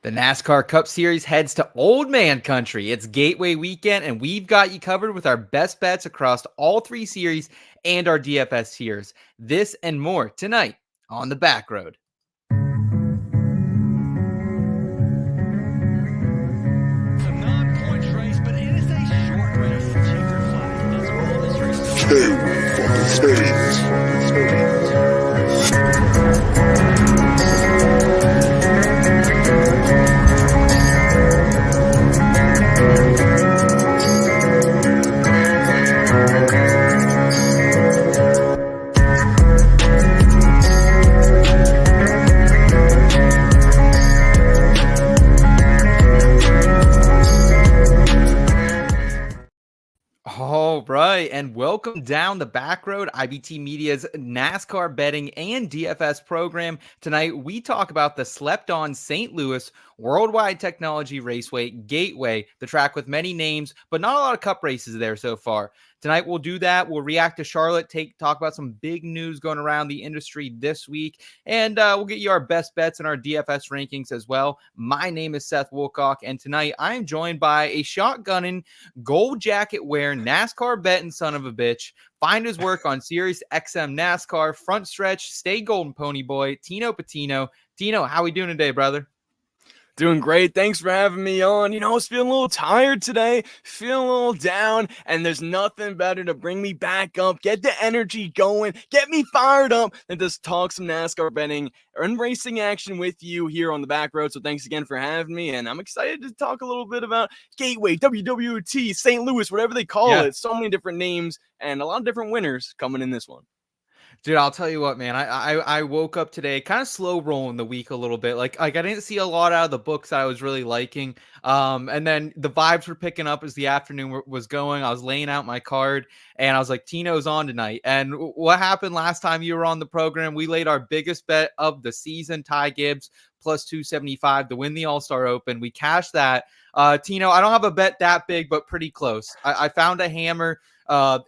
The NASCAR Cup Series heads to Old Man Country. It's Gateway weekend, and we've got you covered with our best bets across all three series and our DFS tiers. This and more tonight on the Backroad. It's a non-points race, but it is a short race. Checkered flag. That's all this race is. Gateway from the States. All right, and welcome down the Backroad, IBT Media's NASCAR betting and DFS program. Tonight, we talk about the slept-on St. Louis World Wide Technology Raceway Gateway, the track with many names, but not a lot of cup races there so far. Tonight, we'll do that. We'll react to Charlotte, talk about some big news going around the industry this week, and we'll get you our best bets and our DFS rankings as well. My name is Seth Woolcock, and tonight, I am joined by a shotgunning, gold jacket wearing, NASCAR betting son of a bitch. Find his work on Sirius XM NASCAR, Front Stretch, Stay Golden Pony Boy, Tino Pattigno. Tino, how we doing today, brother? Doing great. Thanks for having me on. I was feeling a little tired today, feeling a little down, and there's nothing better to bring me back up, get the energy going, get me fired up, than just talk some NASCAR betting and racing action with you here on the back road. So thanks again for having me, and I'm excited to talk a little bit about Gateway, WWT, St. Louis, whatever they call it. So many different names and a lot of different winners coming in this one. Dude, I'll tell you what, man. I woke up today kind of slow rolling the week a little bit. Like I didn't see a lot out of the books that I was really liking. And then the vibes were picking up as the afternoon was going. I was laying out my card, and I was like, Tino's on tonight. And what happened last time you were on the program? We laid our biggest bet of the season, Ty Gibbs plus 275 to win the All-Star Open. We cashed that. Tino, I don't have a bet that big, but pretty close. I found a hammer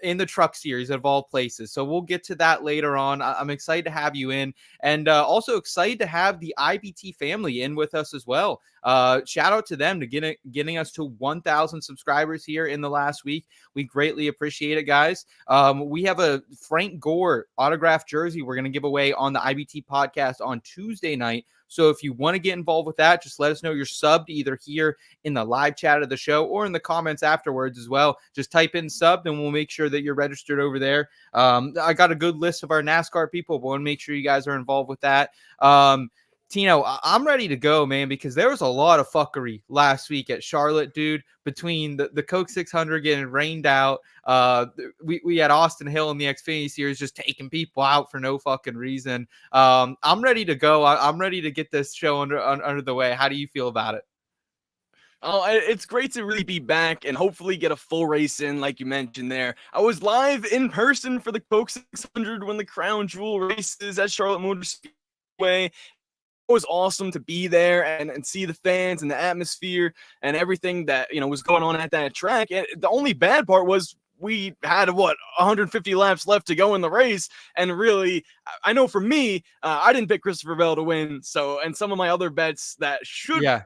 in the truck series of all places. So we'll get to that later on. I'm excited to have you in, and also excited to have the IBT family in with us as well. Shout out to them to getting us to 1,000 subscribers here in the last week. We greatly appreciate it, guys. We have a Frank Gore autographed jersey we're going to give away on the IBT podcast on Tuesday night. So if you want to get involved with that, just let us know you're subbed either here in the live chat of the show or in the comments afterwards as well. Just type in subbed and we'll make sure that you're registered over there. I got a good list of our NASCAR people, but want to make sure you guys are involved with that. Tino, I'm ready to go, man, because there was a lot of fuckery last week at Charlotte, dude, between the Coke 600 getting rained out. We had Austin Hill in the Xfinity series just taking people out for no fucking reason. I'm ready to go. I'm ready to get this show under the way. How do you feel about it? Oh, it's great to really be back and hopefully get a full race in, like you mentioned there. I was live in person for the Coke 600 when the Crown Jewel races at Charlotte Motor Speedway. It was awesome to be there and see the fans and the atmosphere and everything that, was going on at that track. And the only bad part was we had 150 laps left to go in the race. And really, I know for me, I didn't pick Christopher Bell to win. So, and some of my other bets that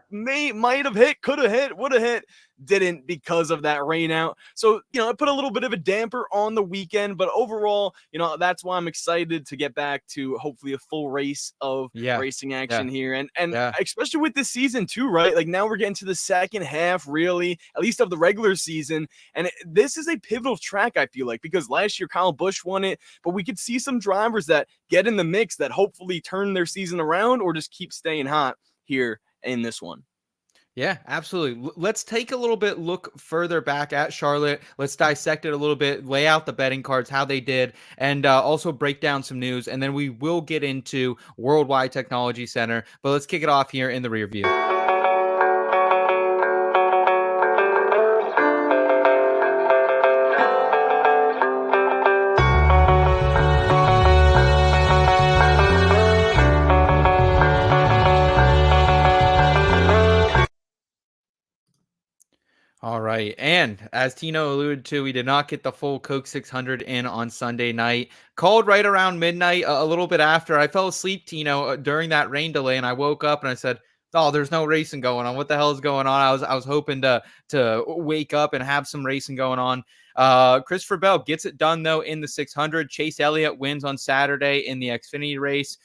might have hit, could have hit, would have hit, didn't because of that rain out. So, it put a little bit of a damper on the weekend, but overall, that's why I'm excited to get back to hopefully a full race of racing action here. And especially with this season too, right? Like now we're getting to the second half, really, at least of the regular season. And this is a pivotal track, I feel like, because last year Kyle Busch won it, but we could see some drivers that get in the mix that hopefully turn their season around or just keep staying hot here in this one. Yeah, absolutely. Let's take a little bit look further back at Charlotte. Let's dissect it a little bit, lay out the betting cards, how they did, and also break down some news. And then we will get into World Wide Technology Center. But let's kick it off here in the rear view. All right. And as Tino alluded to, we did not get the full Coke 600 in on Sunday night. Called right around midnight, a little bit after. I fell asleep, Tino, during that rain delay, and I woke up and I said, Oh, there's no racing going on. What the hell is going on? I was hoping to wake up and have some racing going on. Christopher Bell gets it done though in the 600. Chase Elliott wins on Saturday in the Xfinity race.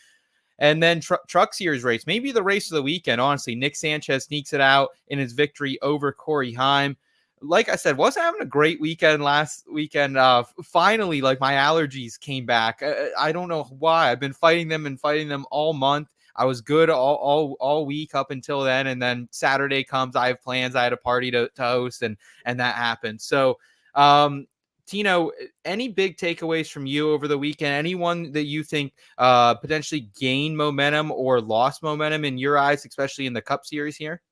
And then Truck Series race, maybe the race of the weekend, honestly. Nick Sanchez sneaks it out in his victory over Corey Heim. Like I said, wasn't having a great weekend last weekend. Finally, like my allergies came back. I don't know why. I've been fighting them all month. I was good all week up until then, and then Saturday comes. I have plans. I had a party to host, and that happened. So, Tino, any big takeaways from you over the weekend? Anyone that you think potentially gained momentum or lost momentum in your eyes, especially in the Cup Series here?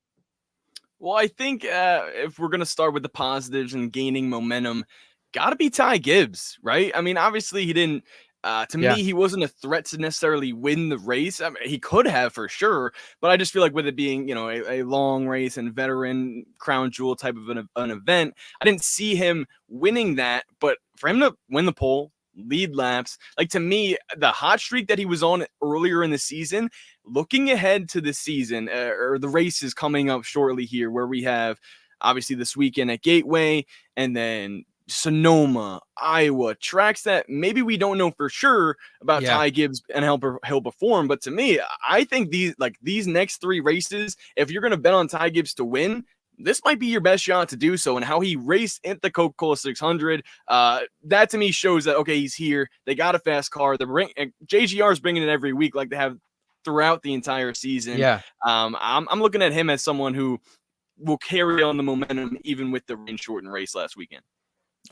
Well, I think if we're going to start with the positives and gaining momentum, got to be Ty Gibbs, right? I mean, obviously he didn't. To Yeah. me, he wasn't a threat to necessarily win the race. I mean, he could have for sure, but I just feel like with it being, a long race and veteran crown jewel type of an event, I didn't see him winning that. But for him to win the pole, lead laps, like to me, the hot streak that he was on earlier in the season, looking ahead to the season or the races coming up shortly here, where we have obviously this weekend at Gateway and then Sonoma, Iowa, tracks that maybe we don't know for sure about Yeah. Ty Gibbs and he'll perform. But to me, I think these next three races, if you're going to bet on Ty Gibbs to win, this might be your best shot to do so. And how he raced at the Coca-Cola 600, that to me shows that, okay, he's here. They got a fast car. JGR is bringing it every week like they have throughout the entire season. Yeah. I'm looking at him as someone who will carry on the momentum even with the rain shortened race last weekend.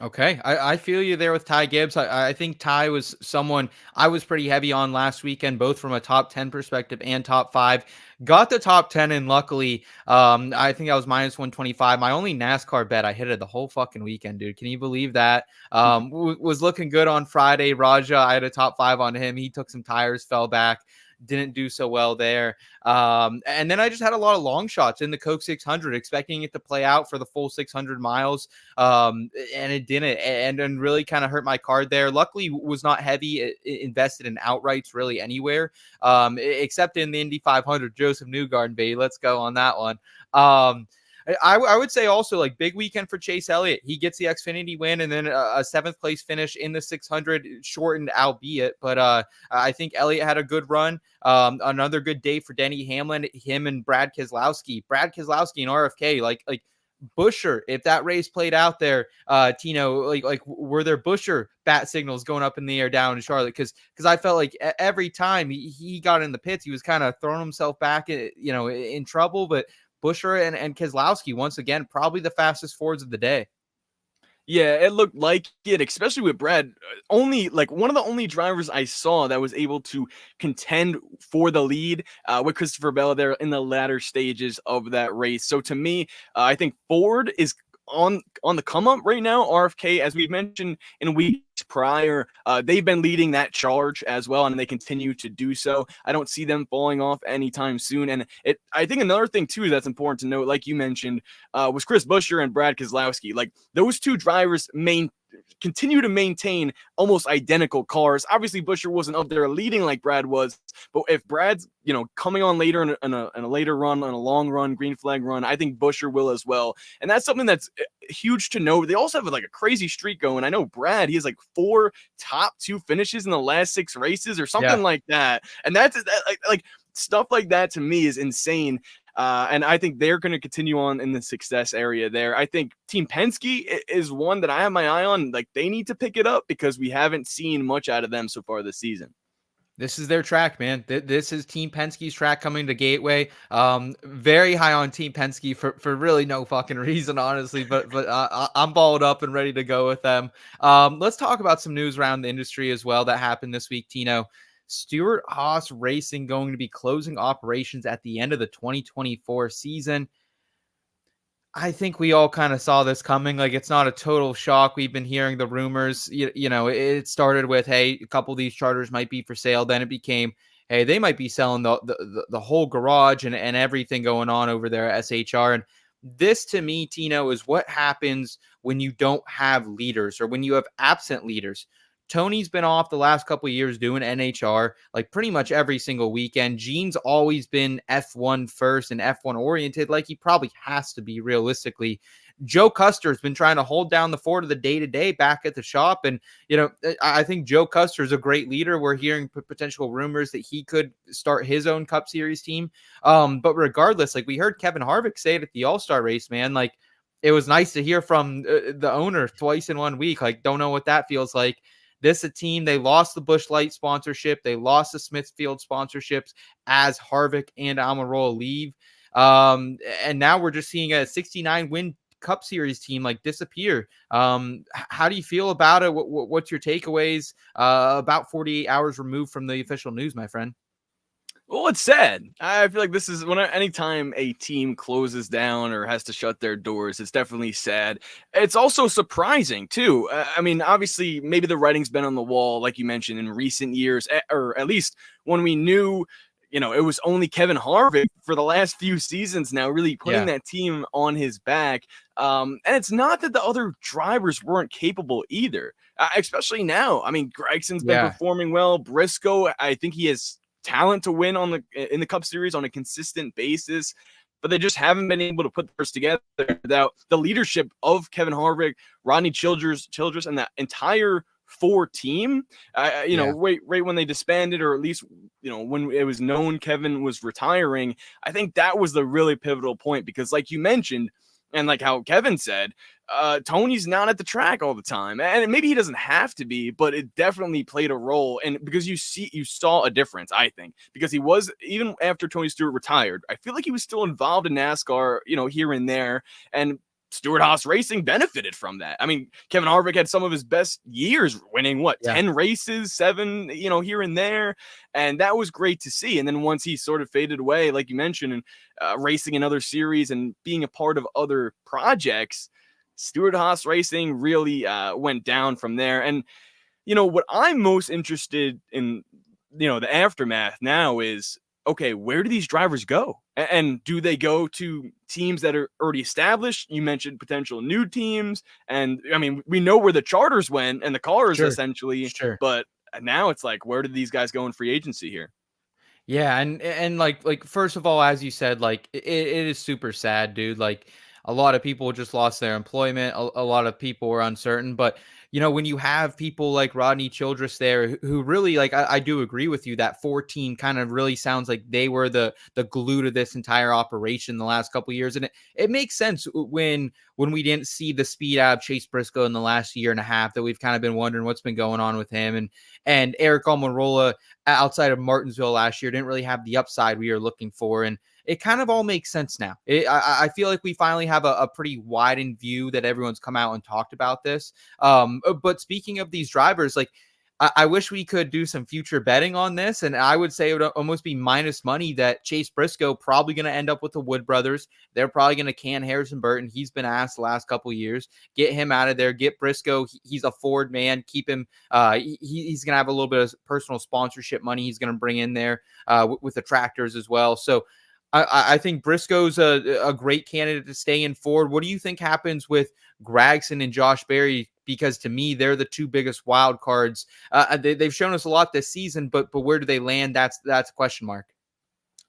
Okay. I feel you there with Ty Gibbs. I think Ty was someone I was pretty heavy on last weekend, both from a top 10 perspective and top 5. Got the top 10, and luckily, I think I was minus 125. My only NASCAR bet, I hit it the whole fucking weekend, dude. Can you believe that? Was looking good on Friday. Raja, I had a top 5 on him. He took some tires, fell back. Didn't do so well there. And then I just had a lot of long shots in the Coke 600, expecting it to play out for the full 600 miles. And it didn't, and really kind of hurt my card there. Luckily, was not heavy invested in outrights really anywhere, except in the Indy 500. Joseph Newgarden, baby, let's go on that one. I would say also like big weekend for Chase Elliott. He gets the Xfinity win and then a 7th place finish in the 600, shortened albeit, but I think Elliott had a good run. Another good day for Denny Hamlin, him and Brad Keselowski and RFK, like Buescher, if that race played out there, Tino, like were there Buescher bat signals going up in the air down in Charlotte? Because I felt like every time he got in the pits, he was kind of throwing himself back, in trouble. But Buescher and Keselowski, once again, probably the fastest Fords of the day. Yeah, it looked like it, especially with Brad. Only like one of the only drivers I saw that was able to contend for the lead with Christopher Bell there in the latter stages of that race. So to me, I think Ford is on the come up right now. RFK, as we mentioned in weeks prior, they've been leading that charge as well, and they continue to do so. I don't see them falling off anytime soon. And I think another thing too that's important to note, like you mentioned, was Chris Buescher and Brad Keselowski. Like those two drivers continue to maintain almost identical cars. Obviously, Buescher wasn't up there leading like Brad was, but if Brad's coming on later in a later run, on a long run, green flag run, I think Buescher will as well. And that's something that's huge to know. They also have like a crazy streak going. I know Brad, he has like 4 top 2 finishes in the last 6 races or something like that. And that's like stuff like that to me is insane. And I think they're going to continue on in the success area there. I think Team Penske is one that I have my eye on. Like they need to pick it up because we haven't seen much out of them so far this season. This is their track, man. This is Team Penske's track coming to Gateway. Very high on Team Penske for really no fucking reason, honestly. But I'm balled up and ready to go with them. Let's talk about some news around the industry as well that happened this week, Tino. Stewart-Haas Racing going to be closing operations at the end of the 2024 season. I think we all kind of saw this coming. Like, it's not a total shock. We've been hearing the rumors. It started with, hey, a couple of these charters might be for sale. Then it became, hey, they might be selling the whole garage and everything going on over there at SHR. And this, to me, Tino, is what happens when you don't have leaders or when you have absent leaders. Tony's been off the last couple of years doing NHR, like pretty much every single weekend. Gene's always been F1 first and F1 oriented, like he probably has to be realistically. Joe Custer's been trying to hold down the fort of the day-to-day back at the shop. And, I think Joe Custer is a great leader. We're hearing potential rumors that he could start his own Cup Series team. But regardless, like we heard Kevin Harvick say it at the All-Star race, man, like it was nice to hear from the owner twice in 1 week. Like, don't know what that feels like. This a team, they lost the Busch Light sponsorship. They lost the Smithfield sponsorships as Harvick and Almirola leave. And now we're just seeing a 69 win Cup Series team like disappear. How do you feel about it? What's your takeaways about 48 hours removed from the official news, my friend? Well, it's sad. I feel like this is anytime a team closes down or has to shut their doors, it's definitely sad. It's also surprising too. I mean, obviously, maybe the writing's been on the wall, like you mentioned, in recent years, or at least when we knew, it was only Kevin Harvick for the last few seasons now, really putting that team on his back. And it's not that the other drivers weren't capable either, especially now. I mean, Gregson's been performing well. Briscoe, I think he has talent to win in the Cup Series on a consistent basis, but they just haven't been able to put the first together without the leadership of Kevin Harvick, Rodney Childress, and that entire Ford team. Right when they disbanded, or at least when it was known Kevin was retiring, I think that was the really pivotal point, because like you mentioned, and like how Kevin said, Tony's not at the track all the time, and maybe he doesn't have to be, but it definitely played a role. And because you saw a difference, I think, because he was, even after Tony Stewart retired, I feel like he was still involved in NASCAR, here and there, and Stewart-Haas Racing benefited from that. I mean, Kevin Harvick had some of his best years, winning 10 races, 7, here and there. And that was great to see. And then once he sort of faded away, like you mentioned, and racing in other series and being a part of other projects, Stewart-Haas Racing really went down from there. And, what I'm most interested in, the aftermath now is, okay, where do these drivers go? And do they go to teams that are already established? You mentioned potential new teams. And I mean, we know where the charters went and the cars essentially, but now it's like, where did these guys go in free agency here? Yeah. And like, first of all, as you said, like it is super sad, dude. Like a lot of people just lost their employment. A lot of people were uncertain, but when you have people like Rodney Childress there who really, like, I do agree with you that 14 kind of really sounds like they were the glue to this entire operation the last couple of years. And it makes sense when we didn't see the speed out of Chase Briscoe in the last year and a half, that we've kind of been wondering what's been going on with him. And Eric Almirola outside of Martinsville last year didn't really have the upside we were looking for. And it kind of all makes sense now. I feel like we finally have a pretty widened view that everyone's come out and talked about this. But speaking of these drivers, like I wish we could do some future betting on this. And I would say it would almost be minus money that Chase Briscoe probably going to end up with the Wood brothers. They're probably going to can Harrison Burton. He's been asked the last couple of years. Get him out of there. Get Briscoe. He's a Ford man. Keep him. He's going to have a little bit of personal sponsorship money he's going to bring in there with the tractors as well. So I think Briscoe's a great candidate to stay in Ford. What do you think happens with Gragson and Josh Berry? Because to me, they're the two biggest wild cards. They've shown us a lot this season, but where do they land? That's a question mark.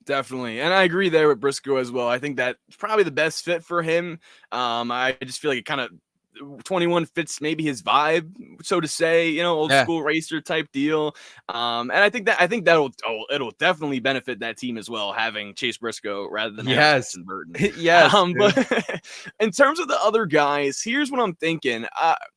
Definitely. And I agree there with Briscoe as well. I think that's probably the best fit for him. I just feel like it kind of 21 fits maybe his vibe, so to say, old school racer type deal. And I think that'll definitely benefit that team as well, having Chase Briscoe rather than Harrison Burton. But in terms of the other guys, here's what I'm thinking.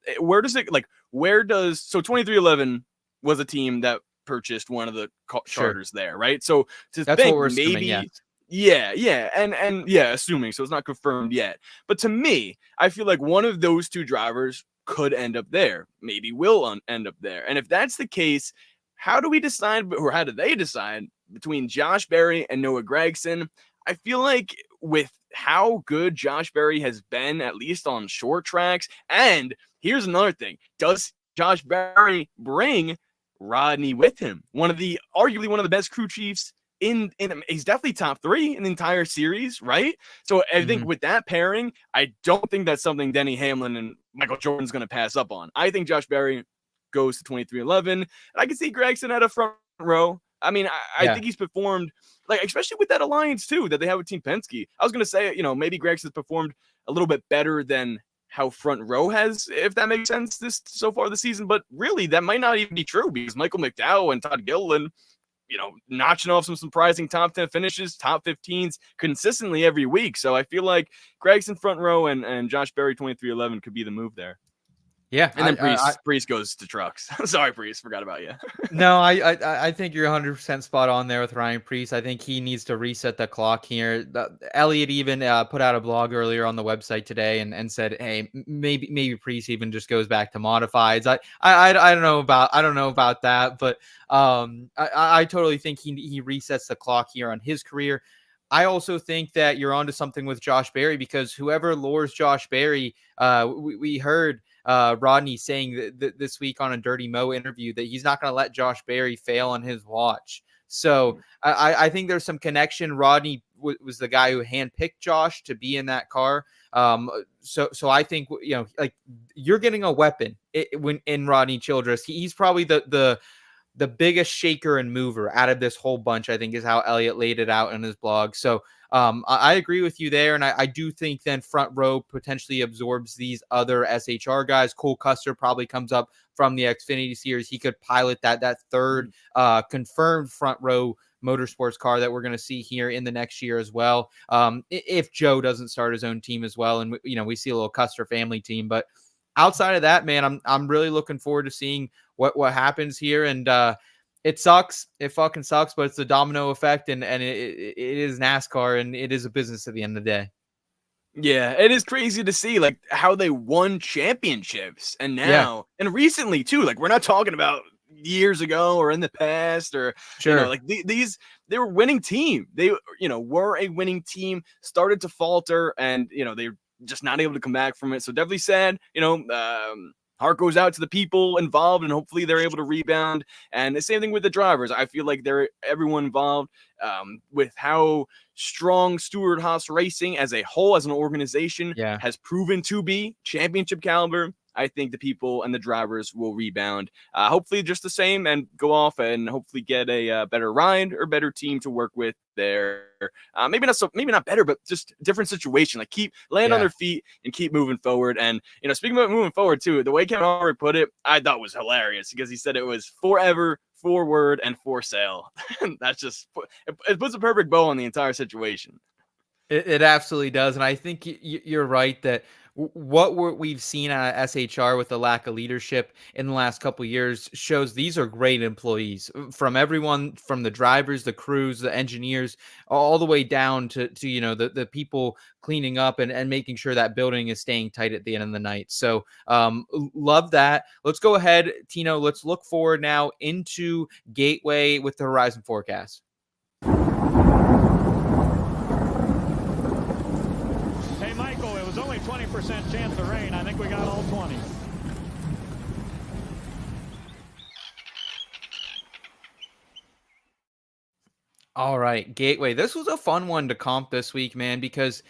So 2311 was a team that purchased one of the charters there, right? So that's what we're assuming, assuming, so it's not confirmed yet. But to me, I feel like one of those two drivers could end up there, maybe will end up there. And if that's the case, how do they decide between Josh Berry and Noah Gragson? I feel like with how good Josh Berry has been, at least on short tracks, and here's another thing, does Josh Berry bring Rodney with him? Arguably one of the best crew chiefs he's definitely top 3 in the entire series, right? So I think with that pairing, I don't think that's something Denny Hamlin and Michael Jordan's going to pass up on. I think Josh Berry goes to 2311. And I can see Gragson at a front row. I mean, I think he's performed, like, especially with that alliance too that they have with Team Penske. I was going to say, maybe Gregson's performed a little bit better than how front row has, if that makes sense, this so far this season. But really, that might not even be true because Michael McDowell and Todd Gilliland, notching off some surprising top 10 finishes, top 15s consistently every week. So I feel like Gregson front row and Josh Berry 2311 could be the move there. Yeah, and then Priest goes to trucks. Sorry, Priest, forgot about you. No, I think you're 100% spot on there with Ryan Priest. I think he needs to reset the clock here. Elliot even put out a blog earlier on the website today and said, hey, maybe Priest even just goes back to modifieds. I don't know about that, but I totally think he resets the clock here on his career. I also think that you're onto something with Josh Berry, because whoever lures Josh Berry, we heard Rodney saying this week on a Dirty Mo interview that he's not going to let Josh Berry fail on his watch. So I think there's some connection. Rodney was the guy who handpicked Josh to be in that car. So I think, like, you're getting a weapon when in Rodney Childress. He's probably the biggest shaker and mover out of this whole bunch, I think, is how Elliot laid it out in his blog. So I agree with you there. And I do think then front row potentially absorbs these other SHR guys. Cole Custer probably comes up from the Xfinity series. He could pilot that third confirmed front row motorsports car that we're going to see here in the next year as well. If Joe doesn't start his own team as well. And, we see a little Custer family team, but outside of that, man, I'm really looking forward to seeing what happens here. And it sucks. It fucking sucks, but it's the domino effect, and it is NASCAR, and it is a business at the end of the day. Yeah, it is crazy to see like how they won championships, and now and recently too. Like, we're not talking about years ago or in the past, or like these they were winning team. They were a winning team, started to falter, and they just not able to come back from it. So definitely sad. Heart goes out to the people involved, and hopefully they're able to rebound. And the same thing with the drivers. I feel like everyone involved with how strong Stewart-Haas Racing as a whole, as an organization, has proven to be championship caliber. I think the people and the drivers will rebound. Hopefully just the same, and go off and hopefully get a better ride or better team to work with there. Maybe not better, but just different situation. Like, keep land on their feet and keep moving forward. And, speaking about moving forward too, the way Kevin Harvick put it, I thought was hilarious, because he said it was forever, forward, and for sale. That's just, it puts a perfect bow on the entire situation. It absolutely does. And I think you're right that what we've seen out of SHR with the lack of leadership in the last couple of years shows these are great employees, from everyone, from the drivers, the crews, the engineers, all the way down to the people cleaning up and making sure that building is staying tight at the end of the night. So love that. Let's go ahead, Tino. Let's look forward now into Gateway with the Horizon forecast. Hey, Michael, it was only 20% chance of rain. I think we got all 20. All right, Gateway. This was a fun one to comp this week, man, because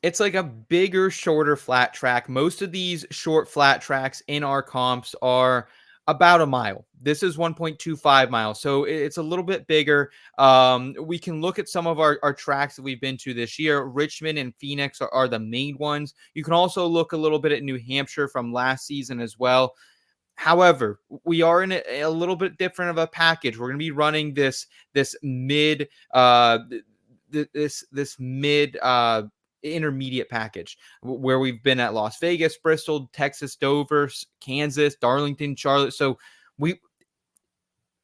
it's like a bigger, shorter flat track. Most of these short flat tracks in our comps are about a mile. This is 1.25 miles, so it's a little bit bigger. We can look at some of our tracks that we've been to this year. Richmond and Phoenix are the main ones. You can also look a little bit at New Hampshire from last season as well. However, we are in a little bit different of a package. We're going to be running this mid intermediate package, where we've been at Las Vegas, Bristol, Texas, Dover, Kansas, Darlington, Charlotte. So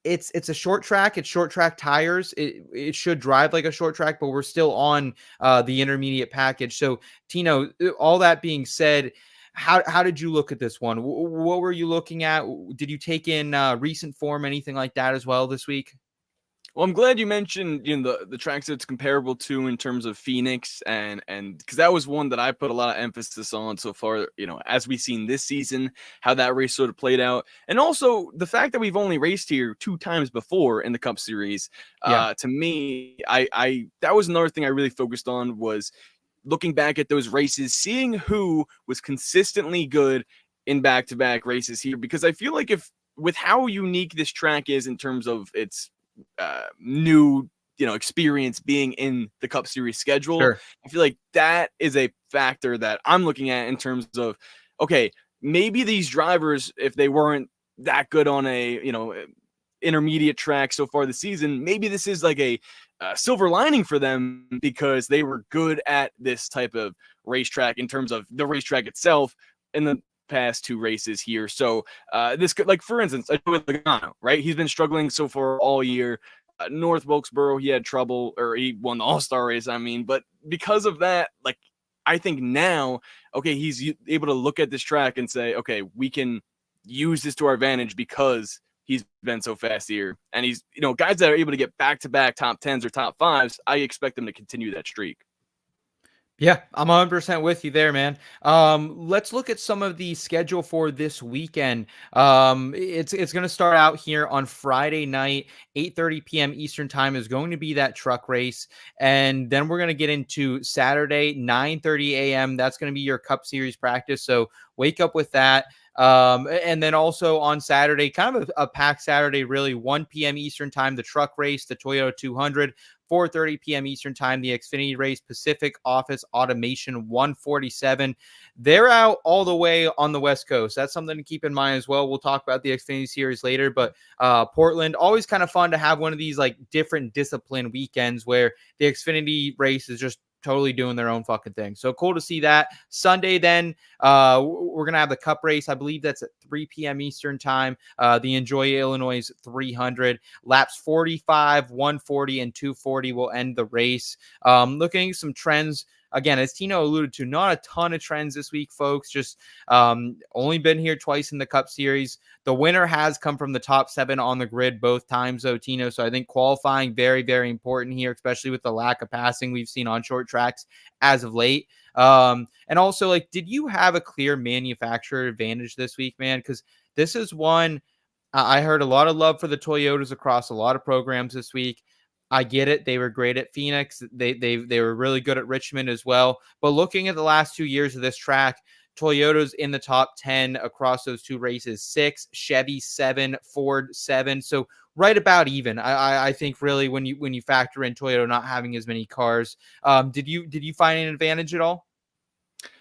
it's a short track. It's short track tires. It should drive like a short track, but we're still on the intermediate package. So, Tino, all that being said, how did you look at this one? What were you looking at? Did you take in recent form, anything like that as well this week? Well, I'm glad you mentioned the tracks it's comparable to in terms of Phoenix, and because that was one that I put a lot of emphasis on so far, as we've seen this season, how that race sort of played out. And also the fact that we've only raced here 2 times before in the Cup Series. To me, I that was another thing I really focused on, was looking back at those races, seeing who was consistently good in back-to-back races here, because I feel like if with how unique this track is in terms of its new experience being in the Cup Series schedule, Sure. I feel like that is a factor that I'm looking at in terms of, okay, maybe these drivers, if they weren't that good on a intermediate track so far this season, maybe this is like a silver lining for them because they were good at this type of racetrack in terms of the racetrack itself in the past 2 races here. So this could, like, for instance, Joey Logano, right? He's been struggling so far all year. North Wilkesboro, he had trouble, or he won the All-Star race, I mean, but because of that, like, I think now, okay, he's able to look at this track and say, okay, we can use this to our advantage because he's been so fast here. And he's, guys that are able to get back-to-back top 10s or top 5s, I expect them to continue that streak. Yeah, I'm 100% with you there, man. Let's look at some of the schedule for this weekend. It's going to start out here on Friday night, 8:30 p.m. Eastern time is going to be that truck race, and then we're going to get into Saturday, 9:30 a.m. That's going to be your Cup Series practice. So wake up with that. And then also on Saturday, kind of a packed Saturday, really, 1 p.m. Eastern time, the truck race, the Toyota 200. 4:30 p.m. Eastern time, the Xfinity race, Pacific Office Automation 147. They're out all the way on the West Coast. That's something to keep in mind as well. We'll talk about the Xfinity series later, but Portland, always kind of fun to have one of these like different discipline weekends where the Xfinity race is just totally doing their own fucking thing. So cool to see that. Sunday, then we're gonna have the Cup race. I believe that's at 3 p.m. Eastern time. The Enjoy Illinois 300 laps 45, 140, and 240 will end the race. Looking at some trends. Again, as Tino alluded to, not a ton of trends this week, folks. Just only been here twice in the Cup Series. The winner has come from the top 7 on the grid both times, though, Tino. So I think qualifying very, very important here, especially with the lack of passing we've seen on short tracks as of late. And also, like, did you have a clear manufacturer advantage this week, man? Because this is one I heard a lot of love for the Toyotas across a lot of programs this week. I get it. They were great at Phoenix. They were really good at Richmond as well. But looking at the last 2 years of this track, Toyota's in the top 10 across those 2 races, 6, Chevy 7, Ford 7. So right about even. I think really when you factor in Toyota not having as many cars. Did you find an advantage at all?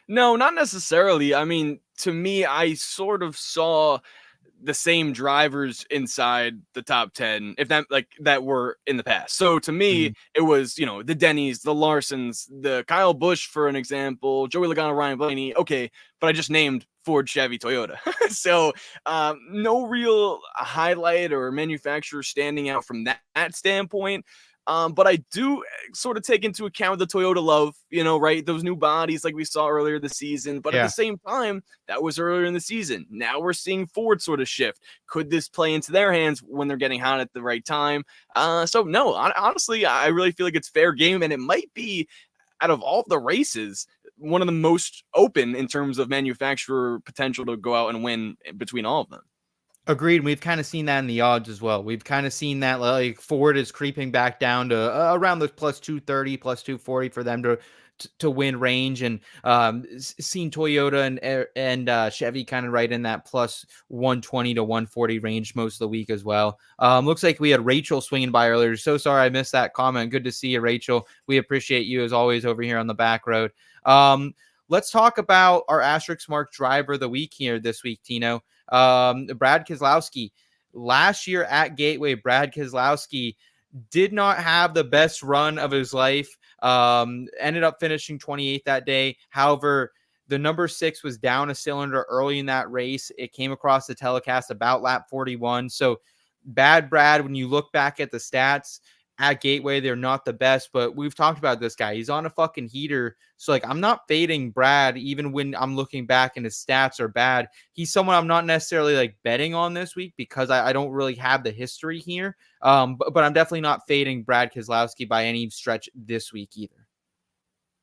No, not necessarily. I mean, to me, I sort of saw the same drivers inside the top 10, if that were in the past. So to me, it was, the Denny's, the Larsons, the Kyle Busch, for an example, Joey Logano, Ryan Blaney. Okay. But I just named Ford, Chevy, Toyota. So no real highlight or manufacturer standing out from that standpoint. But I do sort of take into account the Toyota love, right? Those new bodies like we saw earlier this season. But at the same time, that was earlier in the season. Now we're seeing Ford sort of shift. Could this play into their hands when they're getting hot at the right time? So no, honestly, I really feel like it's fair game. And it might be, out of all the races, one of the most open in terms of manufacturer potential to go out and win between all of them. Agreed. We've kind of seen that in the odds as well. We've kind of seen that like Ford is creeping back down to around the plus 230, plus 240 for them to win range, and seen Toyota and Chevy kind of right in that plus 120 to 140 range most of the week as well. Looks like we had Rachel swinging by earlier. So sorry I missed that comment. Good to see you, Rachel. We appreciate you as always over here on the back road. Let's talk about our Asterisk Mark driver of the week here this week, Tino. Brad Keselowski. Last year at Gateway, Brad Keselowski did not have the best run of his life. Ended up finishing 28th that day. However, the number 6 was down a cylinder early in that race. It came across the telecast about lap 41. So bad Brad, when you look back at the stats at Gateway, they're not the best, but we've talked about this guy. He's on a fucking heater. So like, I'm not fading Brad, even when I'm looking back and his stats are bad. He's someone I'm not necessarily like betting on this week because I don't really have the history here. But I'm definitely not fading Brad Keselowski by any stretch this week either.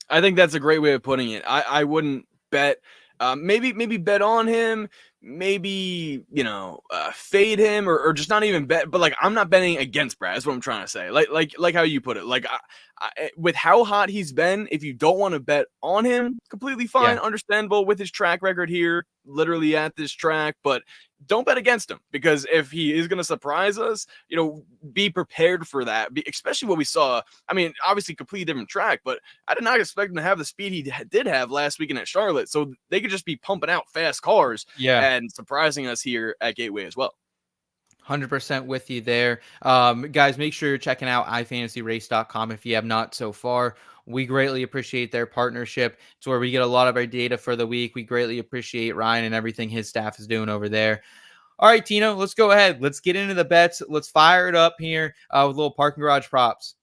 I think that's a great way of putting it. I wouldn't bet, maybe bet on him, maybe, fade him or just not even bet, but like I'm not betting against Brad. That's what I'm trying to say. Like how you put it. Like with how hot he's been, if you don't want to bet on him, completely fine, Yeah. understandable with his track record here, literally at this track, but don't bet against him because if he is going to surprise us, be prepared for that. Especially what we saw. I mean, obviously, completely different track, but I did not expect him to have the speed he did have last weekend at Charlotte. So they could just be pumping out fast cars Yeah. and surprising us here at Gateway as well. 100% with you there. Guys, make sure you're checking out ifantasyrace.com if you have not so far. We greatly appreciate their partnership. It's where we get a lot of our data for the week. We greatly appreciate Ryan and everything his staff is doing over there. All right, Tino, let's go ahead. Let's get into the bets. Let's fire it up here with little parking garage props.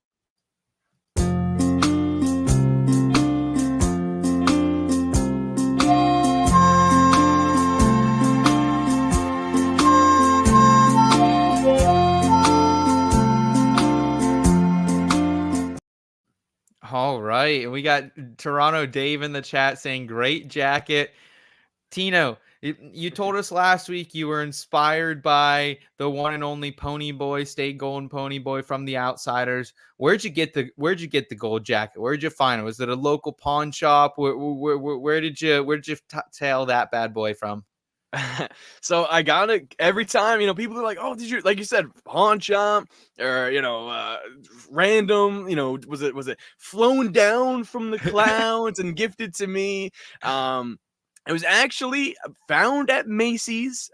All right. And we got Toronto Dave in the chat saying, great jacket. Tino, you told us last week you were inspired by the one and only Pony Boy, State Golden Pony Boy from the Outsiders. Where'd you get the gold jacket? Where'd you find it? Was it a local pawn shop? Where did you tail that bad boy from? So I got it every time, people are like, oh, did you, like you said, pawn shop or, random, was it flown down from the clouds and gifted to me? It was actually found at Macy's.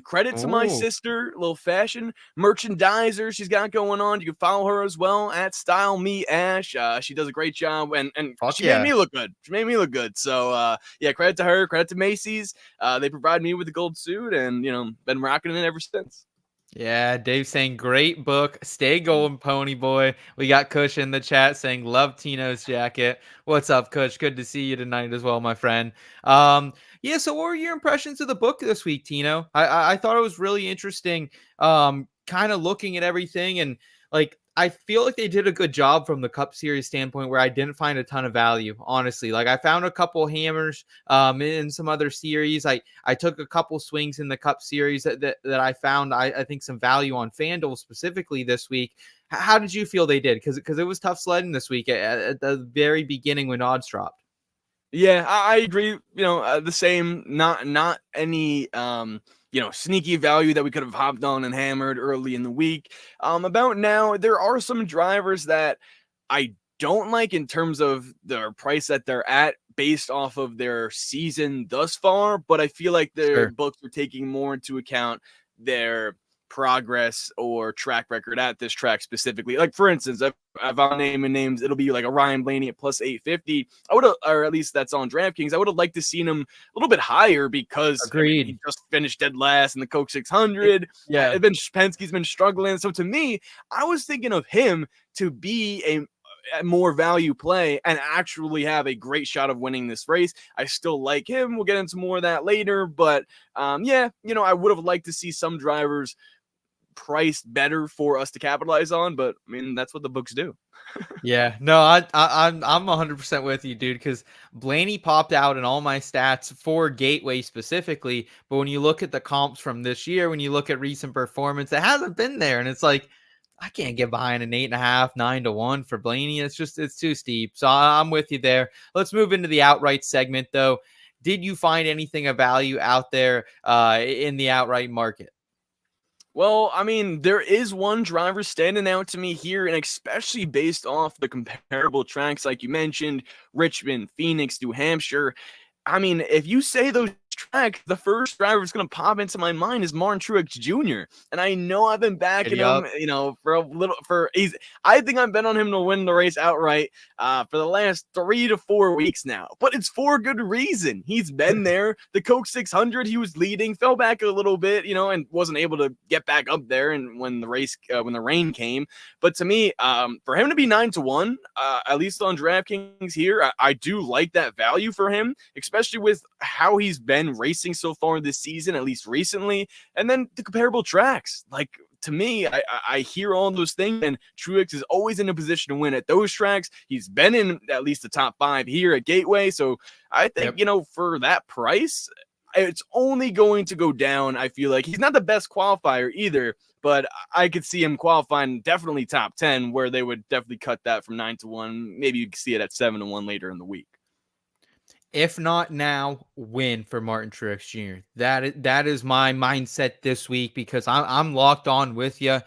Credit to my sister, little fashion merchandiser she's got going on. You can follow her as well at Style Me Ash. She does a great job, and she made me look good. She made me look good. So yeah, credit to her. Credit to Macy's. They provide me with the gold suit, and been rocking it ever since. Yeah, Dave saying great book. Stay golden, Pony Boy. We got Kush in the chat saying love Tino's jacket. What's up, Kush? Good to see you tonight as well, my friend. Yeah. So, what were your impressions of the book this week, Tino? I thought it was really interesting. Kind of looking at everything and like. I feel like they did a good job from the Cup Series standpoint where I didn't find a ton of value, honestly. Like I found a couple hammers in some other series. I took a couple swings in the Cup Series that I found, I think, some value on FanDuel specifically this week. How did you feel they did? Because it was tough sledding this week at the very beginning when odds dropped. Yeah, I agree. The same. Not any sneaky value that we could have hopped on and hammered early in the week. About now, there are some drivers that I don't like in terms of their price that they're at based off of their season thus far, but I feel like their books are taking more into account their progress or track record at this track specifically. Like for instance, if I'm naming names, it'll be like a Ryan Blaney at plus 850. I would have, or at least that's on DraftKings. I would have liked to seen him a little bit higher because he just finished dead last in the Coke 600. Yeah, Penske's been struggling. So to me, I was thinking of him to be a more value play and actually have a great shot of winning this race. I still like him. We'll get into more of that later, but yeah, I would have liked to see some drivers priced better for us to capitalize on, but I mean that's what the books do. Yeah, no, I'm 100% with you, dude, because Blaney popped out in all my stats for Gateway specifically, but when you look at the comps from this year, when you look at recent performance, it hasn't been there, and it's like I can't get behind an 8.5, 9-1 for Blaney. It's too steep. So I'm with you there. Let's move into the outright segment, though. Did you find anything of value out there in the outright market? Well, I mean, there is one driver standing out to me here, and especially based off the comparable tracks, like you mentioned, Richmond, Phoenix, New Hampshire. I mean, if you say those tracks, the first driver that's going to pop into my mind is Martin Truex Jr. And I know I've been backing him, for a little, I think I've been on him to win the race outright for the last 3 to 4 weeks now, but it's for good reason. He's been there. The Coke 600, he was leading, fell back a little bit, and wasn't able to get back up there. And when the rain came, but to me, for him to be 9-1, at least on DraftKings here, I do like that value for him, especially with how he's been racing so far this season, at least recently, and then the comparable tracks. Like to me, I hear all those things, and Truex is always in a position to win at those tracks. He's been in at least the top 5 here at Gateway, so I think for that price, it's only going to go down. I feel like he's not the best qualifier either, but I could see him qualifying definitely top 10, where they would definitely cut that from 9-1. Maybe you can see it at 7-1 later in the week. If not now, win for Martin Truex Jr. That is my mindset this week, because I'm locked on with you.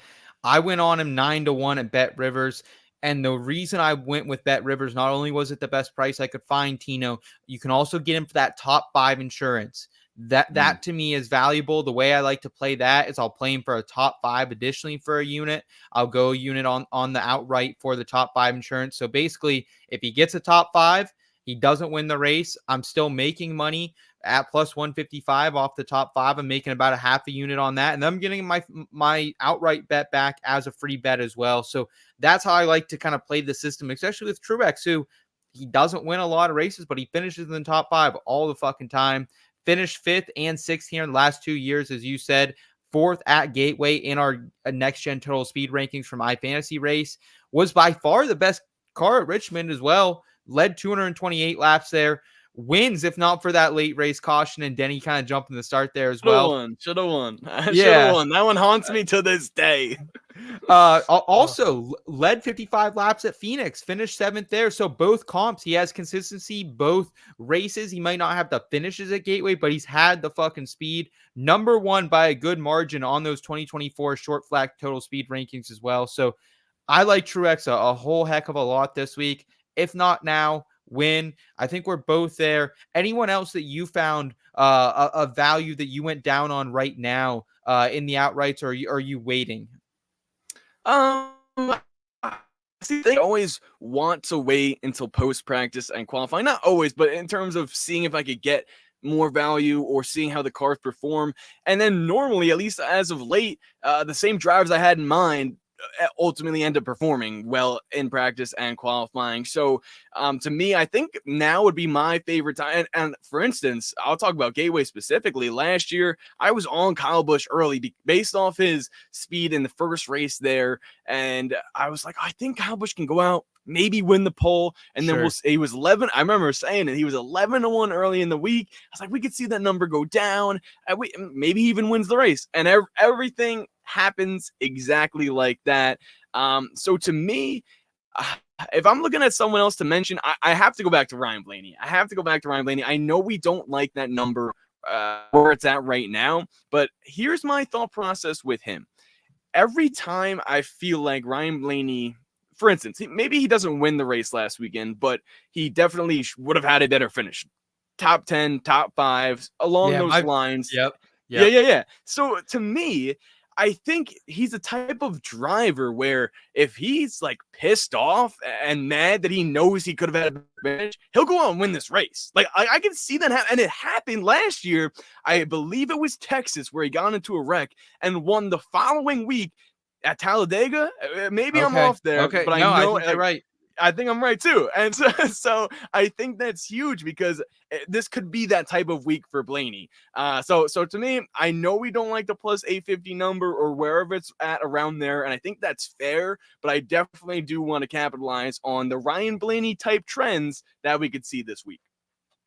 I went on him 9-1 at Bet Rivers. And the reason I went with Bet Rivers, not only was it the best price I could find, Tino, you can also get him for that top 5 insurance. That to me is valuable. The way I like to play that is I'll play him for a top 5 additionally for a unit. I'll go a unit on the outright for the top 5 insurance. So basically, if he gets a top 5, he doesn't win the race, I'm still making money at plus 155 off the top 5. I'm making about a half a unit on that. And then I'm getting my outright bet back as a free bet as well. So that's how I like to kind of play the system, especially with Truex, who he doesn't win a lot of races, but he finishes in the top 5 all the fucking time. Finished 5th and 6th here in the last 2 years, as you said. 4th at Gateway in our next gen total speed rankings from iFantasy Race. Was by far the best car at Richmond as well. Led 228 laps there. Wins, if not for that late race caution, and Denny kind of jumped in the start there as well. Should have won. Yeah. That one haunts me to this day. Also led 55 laps at Phoenix, finished 7th there. So both comps, he has consistency. Both races, he might not have the finishes at Gateway, but he's had the fucking speed. Number 1 by a good margin on those 2024 short flag total speed rankings as well. So I like Truex a whole heck of a lot this week. If not now, win. I think we're both there. Anyone else that you found a value that you went down on right now in the outrights, or are you waiting? See, they always want to wait until post practice and qualifying. Not always, but in terms of seeing if I could get more value or seeing how the cars perform. And then normally, at least as of late, the same drivers I had in mind ultimately end up performing well in practice and qualifying. So to me, I think now would be my favorite time. And for instance, I'll talk about Gateway specifically. Last year, I was on Kyle Busch early based off his speed in the first race there. And I was like, I think Kyle Busch can go out, maybe win the pole. And then he was 11. I remember saying it. He was 11-1 early in the week. I was like, we could see that number go down. Maybe he even wins the race. And everything happens exactly like that. So to me, if I'm looking at someone else to mention, I have to go back to Ryan Blaney. I know we don't like that number where it's at right now, but here's my thought process with him. Every time I feel like Ryan Blaney, for instance, maybe he doesn't win the race last weekend, but he definitely would have had a better finish. Top 10, top 5, along those lines. Yep. Yeah. So to me, I think he's a type of driver where if he's like pissed off and mad that he knows he could have had a advantage, he'll go out and win this race. Like I can see that happen. And it happened last year. I believe it was Texas where he got into a wreck and won the following week at Talladega. Maybe I'm off there, but I know I think you're right. I think I'm right too. And so I think that's huge because this could be that type of week for Blaney. So to me, I know we don't like the plus 850 number or wherever it's at around there. And I think that's fair, but I definitely do want to capitalize on the Ryan Blaney type trends that we could see this week.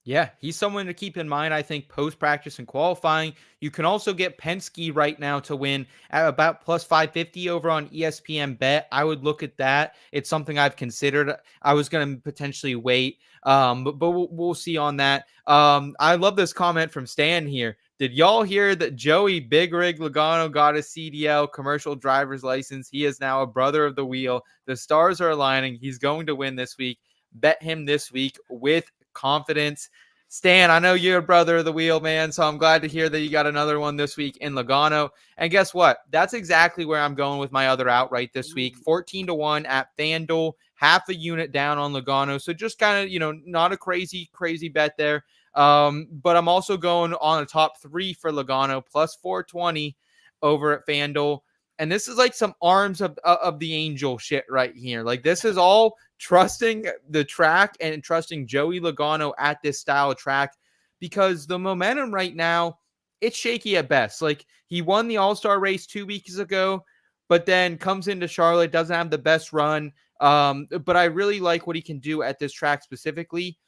Yeah, he's someone to keep in mind, I think, post-practice and qualifying. You can also get Penske right now to win at about plus 550 over on ESPN Bet. I would look at that. It's something I've considered. I was going to potentially wait, but we'll see on that. I love this comment from Stan here. Did y'all hear that Joey Big Rig Logano got a CDL commercial driver's license? He is now a brother of the wheel. The stars are aligning. He's going to win this week. Bet him this week with confidence. Stan, I know you're a brother of the wheel, man, so I'm glad to hear that you got another one this week in Logano. And guess what? That's exactly where I'm going with my other outright this week. 14-1 at FanDuel, half a unit down on Logano. So just kind of, not a crazy bet there. But I'm also going on a top 3 for Logano, plus 420 over at FanDuel. And this is like some arms of the angel shit right here. Like this is all trusting the track and trusting Joey Logano at this style of track, because the momentum right now, it's shaky at best. Like he won the All-Star race 2 weeks ago, but then comes into Charlotte, doesn't have the best run. But I really like what he can do at this track specifically.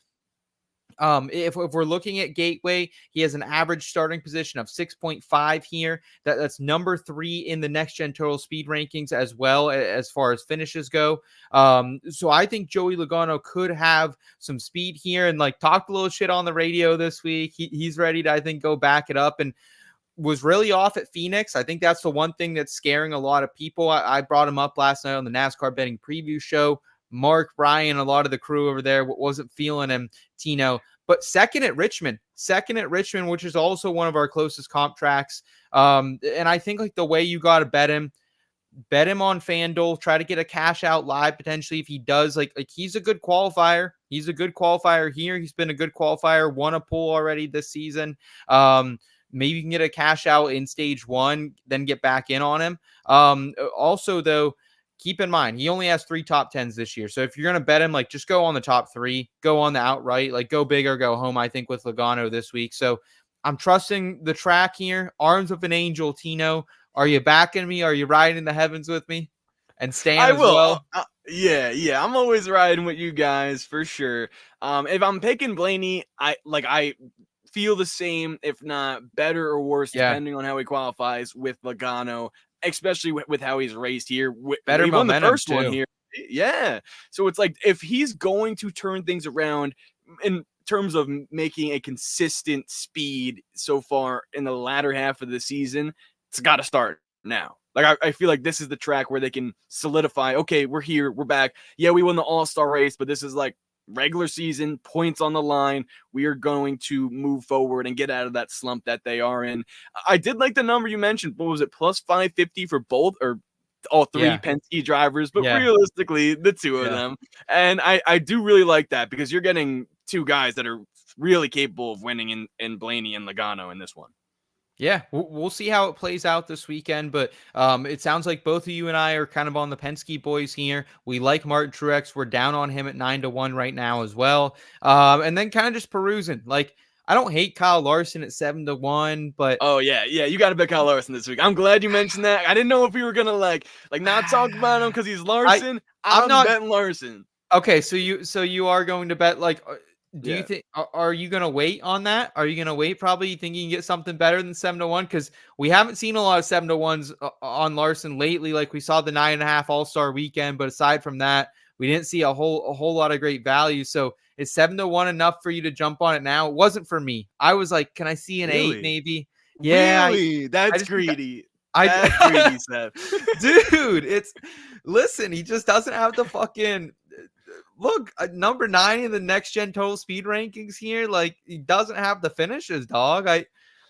If we're looking at Gateway, he has an average starting position of 6.5 here. That's number 3 in the next gen total speed rankings as well as far as finishes go. So I think Joey Logano could have some speed here and like talked a little shit on the radio this week. He's ready to, I think, go back it up and was really off at Phoenix. I think that's the one thing that's scaring a lot of people. I brought him up last night on the NASCAR betting preview show. Mark, Brian, a lot of the crew over there wasn't feeling him, Tino. But second at Richmond, which is also one of our closest comp tracks. And I think like the way you got to bet him on FanDuel, try to get a cash out live potentially if he does. Like he's a good qualifier. He's a good qualifier here. He's been a good qualifier, won a pool already this season. Maybe you can get a cash out in stage 1, then get back in on him. Also, though, keep in mind, he only has 3 top 10s this year. So if you're going to bet him, like just go on the top 3, go on the outright, like go big or go home, I think, with Logano this week. So I'm trusting the track here. Arms of an angel, Tino. Are you backing me? Are you riding in the heavens with me? And Stan as well? Yeah. I'm always riding with you guys for sure. If I'm picking Blaney, I feel the same, if not better or worse, depending on how he qualifies with Logano, especially with how he's raced here. Better he won the first too. one here. Yeah. So it's like if he's going to turn things around in terms of making a consistent speed so far in the latter half of the season, it's got to start now. Like I feel like this is the track where they can solidify, okay, we're here, we're back. Yeah, we won the All-Star race, but this is like regular season, points on the line. We are going to move forward and get out of that slump that they are in. I did like the number you mentioned. What was it? Plus 550 for both or all 3 Penske drivers, but realistically, the 2 of them. And I do really like that because you're getting 2 guys that are really capable of winning in Blaney and Logano in this one. Yeah, we'll see how it plays out this weekend, but it sounds like both of you and I are kind of on the Penske boys here. We like Martin Truex. We're down on him at 9-1 right now as well. And then kind of just perusing. Like, I don't hate Kyle Larson at 7-1, but oh yeah, you got to bet Kyle Larson this week. I'm glad you mentioned that. I didn't know if we were gonna like not talk about him because he's Larson. I'm not betting Larson. Okay, so you are going to bet like. Do you think are you gonna wait on that? Are you gonna wait? Probably you think you can get something better than 7-1 because we haven't seen a lot of 7-1s on Larson lately. Like we saw the 9.5 All-Star weekend, but aside from that, we didn't see a whole lot of great value. So is 7-1 enough for you to jump on it now? It wasn't for me. I was like, can I see an 8 maybe? Yeah, really? That's greedy. That's greedy, Seth. Dude, listen. He just doesn't have the fucking. Look, number 9 in the next gen total speed rankings here. Like he doesn't have the finishes, dog. I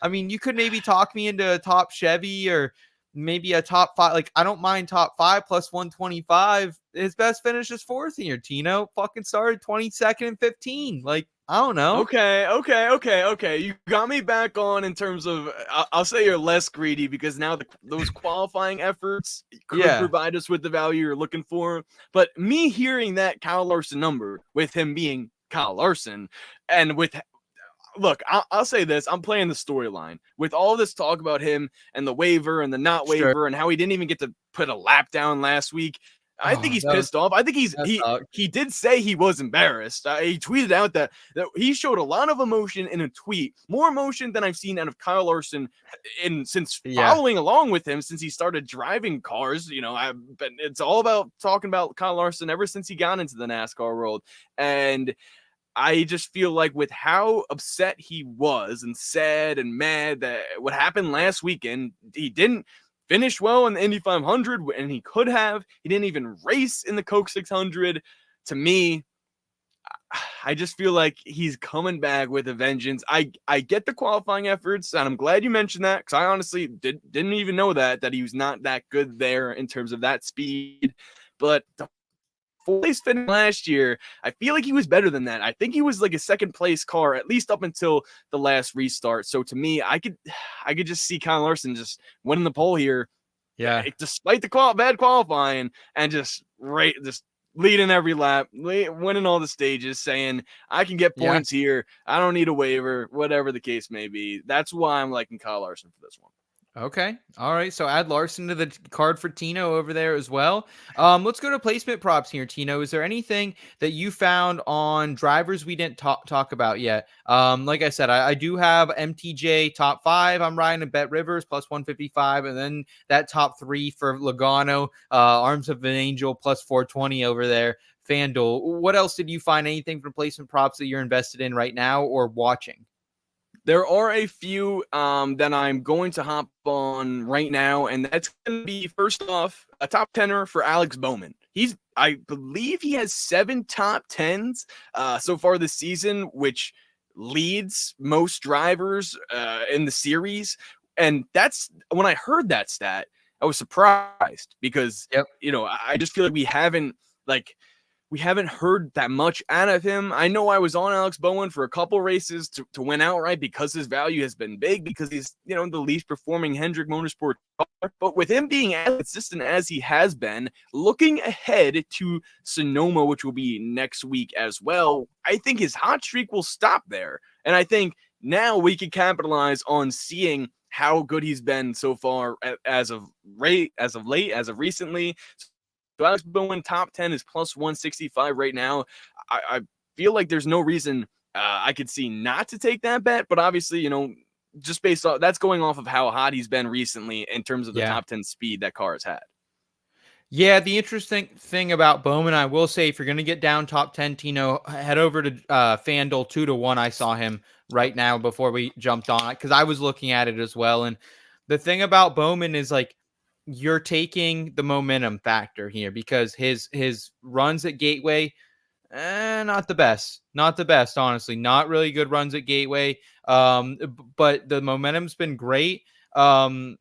mean, you could maybe talk me into a top Chevy or maybe a top 5. Like I don't mind top 5 plus 125. His best finish is 4th here. Tino fucking started 22nd and 15. Like I don't know. Okay. You got me back on in terms of, I'll say you're less greedy because now those qualifying efforts could provide us with the value you're looking for. But me hearing that Kyle Larson number with him being Kyle Larson and look, I'll say this. I'm playing the storyline with all this talk about him and the waiver and the not waiver and how he didn't even get to put a lap down last week. I think he's pissed off. I think he did say he was embarrassed. He tweeted out that he showed a lot of emotion in a tweet, more emotion than I've seen out of Kyle Larson since following along with him since he started driving cars. You know, but it's all about talking about Kyle Larson ever since he got into the NASCAR world. And I just feel like with how upset he was and sad and mad that what happened last weekend, he didn't finished well in the Indy 500, and he could have. He didn't even race in the Coke 600. To me, I just feel like he's coming back with a vengeance. I get the qualifying efforts, and I'm glad you mentioned that because I honestly didn't even know that he was not that good there in terms of that speed. But the 4th place finish last year, I feel like he was better than that. I think he was like a 2nd place car, at least up until the last restart. So to me, I could just see Kyle Larson just winning the pole here. Yeah, despite the bad qualifying and just leading every lap, winning all the stages, saying I can get points here. I don't need a waiver, whatever the case may be. That's why I'm liking Kyle Larson for this one. Okay. All right. So add Larson to the card for Tino over there as well. Let's go to placement props here, Tino. Is there anything that you found on drivers we didn't talk about yet? Like I said, I do have MTJ top 5. I'm riding a Bet Rivers plus 155, and then that top 3 for Logano, Arms of an Angel plus 420 over there. FanDuel. What else did you find? Anything from placement props that you're invested in right now or watching? There are a few that I'm going to hop on right now, and that's going to be, first off, a top tenner for Alex Bowman. I believe he has 7 top 10s so far this season, which leads most drivers in the series. And that's, when I heard that stat, I was surprised because, Yep. I just feel like we haven't heard that much out of him. I know I was on Alex Bowen for a couple races to win outright because his value has been big, because he's, the least performing Hendrick Motorsport car. But with him being as consistent as he has been, looking ahead to Sonoma, which will be next week as well, I think his hot streak will stop there. And I think now we can capitalize on seeing how good he's been so far as of recently. So Alex Bowen top 10 is plus 165 right now. I feel like there's no reason I could see not to take that bet, but obviously, just based off, that's going off of how hot he's been recently in terms of the top 10 speed that car has had. Yeah, the interesting thing about Bowman, I will say, if you're going to get down top 10, Tino, head over to FanDuel 2-1. I saw him right now before we jumped on it because I was looking at it as well. And the thing about Bowman is, like, you're taking the momentum factor here because his runs at Gateway, not the best, honestly. Not really good runs at Gateway. But the momentum's been great. And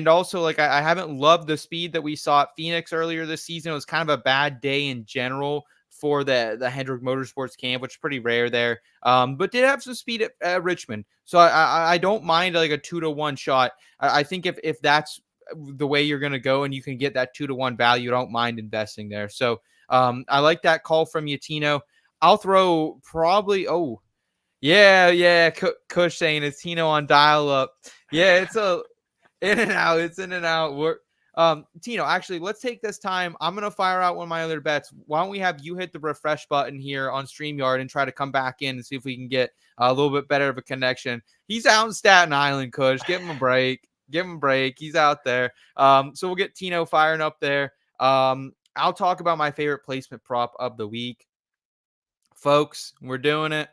also, like, I haven't loved the speed that we saw at Phoenix earlier this season. It was kind of a bad day in general for the Hendrick Motorsports camp, which is pretty rare there. But did have some speed at Richmond. So I don't mind like a 2-1 shot. I think if that's the way you're going to go and you can get that 2-1 value, I don't mind investing there. So I like that call from you, Tino. I'll throw probably, yeah. Kush saying it's Tino on dial up. Yeah, it's in and out. It's in and out. Tino, actually, let's take this time. I'm going to fire out one of my other bets. Why don't we have you hit the refresh button here on StreamYard and try to come back in and see if we can get a little bit better of a connection. He's out in Staten Island, Kush. Give him a break. He's out there. So we'll get Tino firing up there. I'll talk about my favorite placement prop of the week. Folks, we're doing it.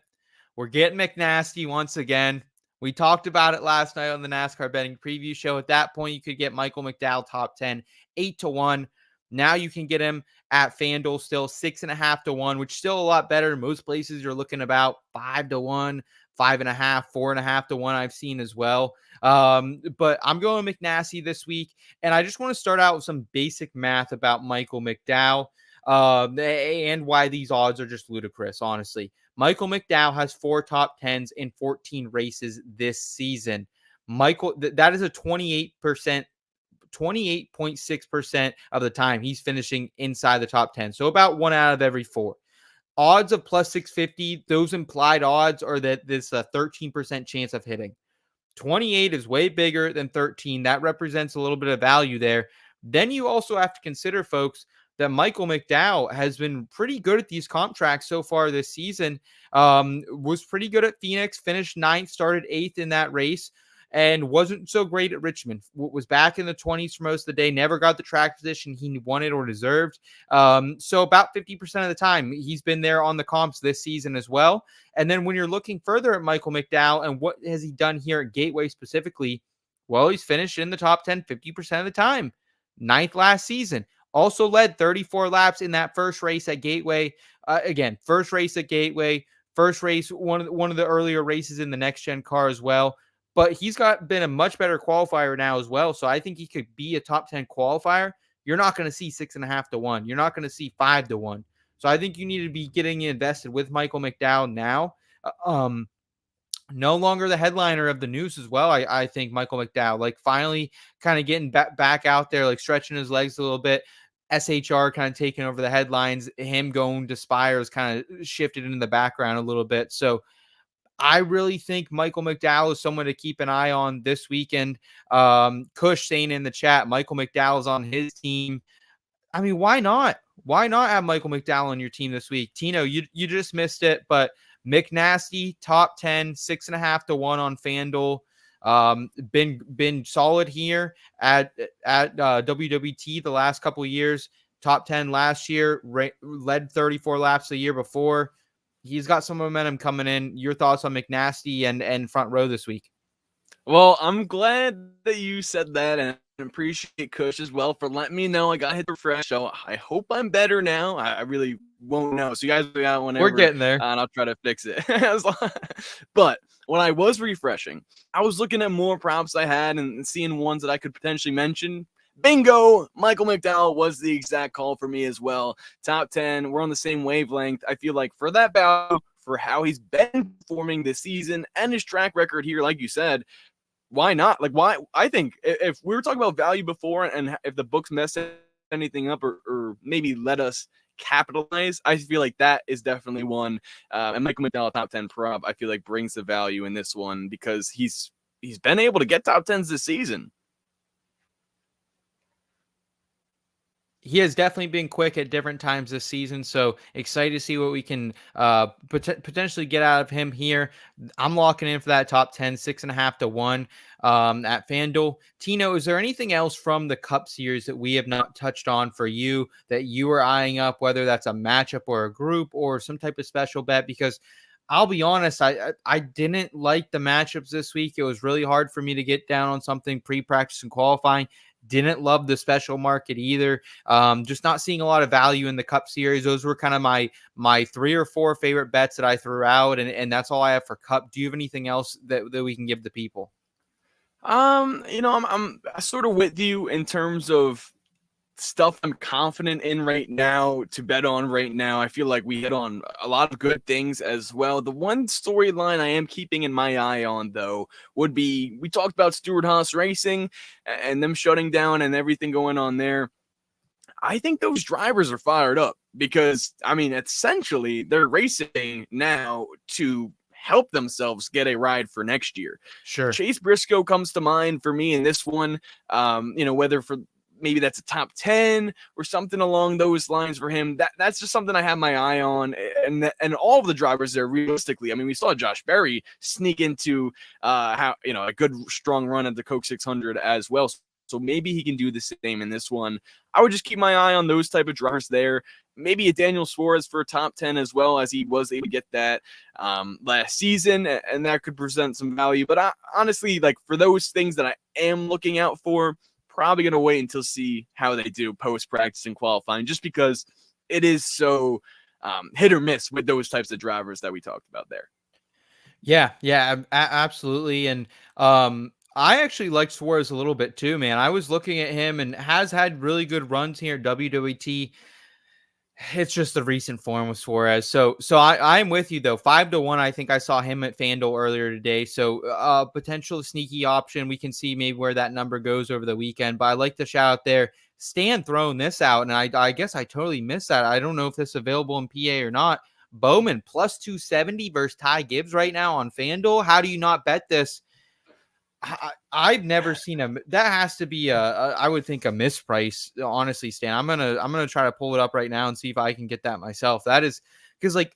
We're getting McNasty once again. We talked about it last night on the NASCAR betting preview show. At that point, you could get Michael McDowell top 10, 8-1. Now you can get him at FanDuel still 6.5-1, which is still a lot better. Most places you're looking about 5-1, 5.5, 4.5-1 I've seen as well. But I'm going McNasty this week. And I just want to start out with some basic math about Michael McDowell and why these odds are just ludicrous, honestly. Michael McDowell has 4 top 10s in 14 races this season. Michael, that is a 28.6% of the time he's finishing inside the top 10. So about 1 out of every 4. Odds of plus 650, those implied odds are that this a 13% chance of hitting. 28 is way bigger than 13. That represents a little bit of value there. Then you also have to consider, folks, that Michael McDowell has been pretty good at these comp tracks so far this season. Was pretty good at Phoenix, finished 9th, started 8th in that race, and wasn't so great at Richmond. Was back in the 20s for most of the day, never got the track position he wanted or deserved. So about 50% of the time, he's been there on the comps this season as well. And then when you're looking further at Michael McDowell and what has he done here at Gateway specifically, well, he's finished in the top 10 50% of the time. 9th last season. Also led 34 laps in that first race at Gateway. First race at Gateway. First race, one of the earlier races in the next-gen car as well. But he's been a much better qualifier now as well. So I think he could be a top 10 qualifier. You're not going to see 6.5-1. You're not going to see 5-1. So I think you need to be getting invested with Michael McDowell now. No longer the headliner of the news as well. I think Michael McDowell, like, finally kind of getting back out there, like stretching his legs a little bit. SHR kind of taking over the headlines. Him going to Spires kind of shifted into the background a little bit. So I really think Michael McDowell is someone to keep an eye on this weekend. Kush saying in the chat, Michael McDowell's on his team. I mean, why not? Why not have Michael McDowell on your team this week? Tino, you just missed it, but McNasty, top 10, 6.5 to 1 on FanDuel. Been solid here at WWT the last couple of years. Top 10 last year, led 34 laps the year before. He's got some momentum coming in. Your thoughts on McNasty and front row this week? Well, I'm glad that you said that, and appreciate Kush as well for letting me know I got hit refresh. So I hope I'm better now. I really won't know. So you guys will out whenever. We're getting there. And I'll try to fix it. But when I was refreshing, I was looking at more props I had and seeing ones that I could potentially mention. Bingo! Michael McDowell was the exact call for me as well. Top 10. We're on the same wavelength. I feel like for that value, for how he's been performing this season and his track record here, like you said, why not? Like, why? I think if we were talking about value before and if the books mess anything up or maybe let us capitalize, I feel like that is definitely one. And Michael McDowell, top 10 prop, I feel like brings the value in this one because he's been able to get top 10s this season. He has definitely been quick at different times this season, so excited to see what we can potentially get out of him here. I'm locking in for that top 10, 6.5 to 1 at FanDuel. Tino, is there anything else from the Cup Series that we have not touched on for you that you are eyeing up, whether that's a matchup or a group or some type of special bet? Because I'll be honest, I didn't like the matchups this week. It was really hard for me to get down on something pre-practice and qualifying. Didn't love the special market either. Just not seeing a lot of value in the Cup Series. Those were kind of my 3 or 4 favorite bets that I threw out, and that's all I have for Cup. Do you have anything else that we can give the people? I'm sort of with you in terms of stuff I'm confident in right now to bet on right now. I feel like we hit on a lot of good things as well. The one storyline I am keeping in my eye on, though, would be we talked about Stewart-Haas Racing and them shutting down and everything going on there. I think those drivers are fired up because, I mean, essentially they're racing now to help themselves get a ride for next year. Sure. Chase Briscoe comes to mind for me in this one, whether for maybe that's a top 10 or something along those lines for him. That's just something I have my eye on. And all of the drivers there, realistically, I mean, we saw Josh Berry sneak into a good strong run at the Coke 600 as well. So maybe he can do the same in this one. I would just keep my eye on those type of drivers there. Maybe a Daniel Suarez for a top 10 as well, as he was able to get that last season, and that could present some value. But honestly, like for those things that I am looking out for, probably going to wait until see how they do post-practice and qualifying, just because it is so hit or miss with those types of drivers that we talked about there. Yeah, absolutely. And I actually like Suarez a little bit too, man. I was looking at him and has had really good runs here at WWT. It's just the recent form with Suarez. So I'm with you though. 5 to 1. I think I saw him at FanDuel earlier today. So potential sneaky option. We can see maybe where that number goes over the weekend. But I like the shout out there. Stan throwing this out, and I guess I totally missed that. I don't know if this is available in PA or not. Bowman plus 270 versus Ty Gibbs right now on FanDuel. How do you not bet this? I've never seen that has to be I would think a misprice, honestly, Stan. I'm gonna try to pull it up right now and see if I can get that myself. That is because like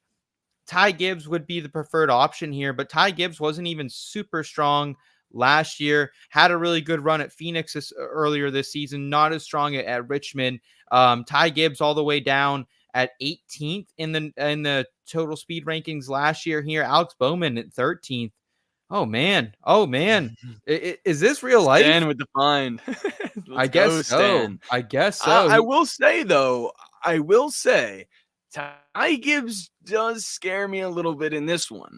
Ty Gibbs would be the preferred option here, but Ty Gibbs wasn't even super strong last year. Had a really good run at Phoenix earlier this season, not as strong at Richmond. Ty Gibbs all the way down at 18th in the total speed rankings last year here. Alex Bowman at 13th. Oh man. Is this real life? Stan with the find. I guess so. I will say though, Ty Gibbs does scare me a little bit in this one.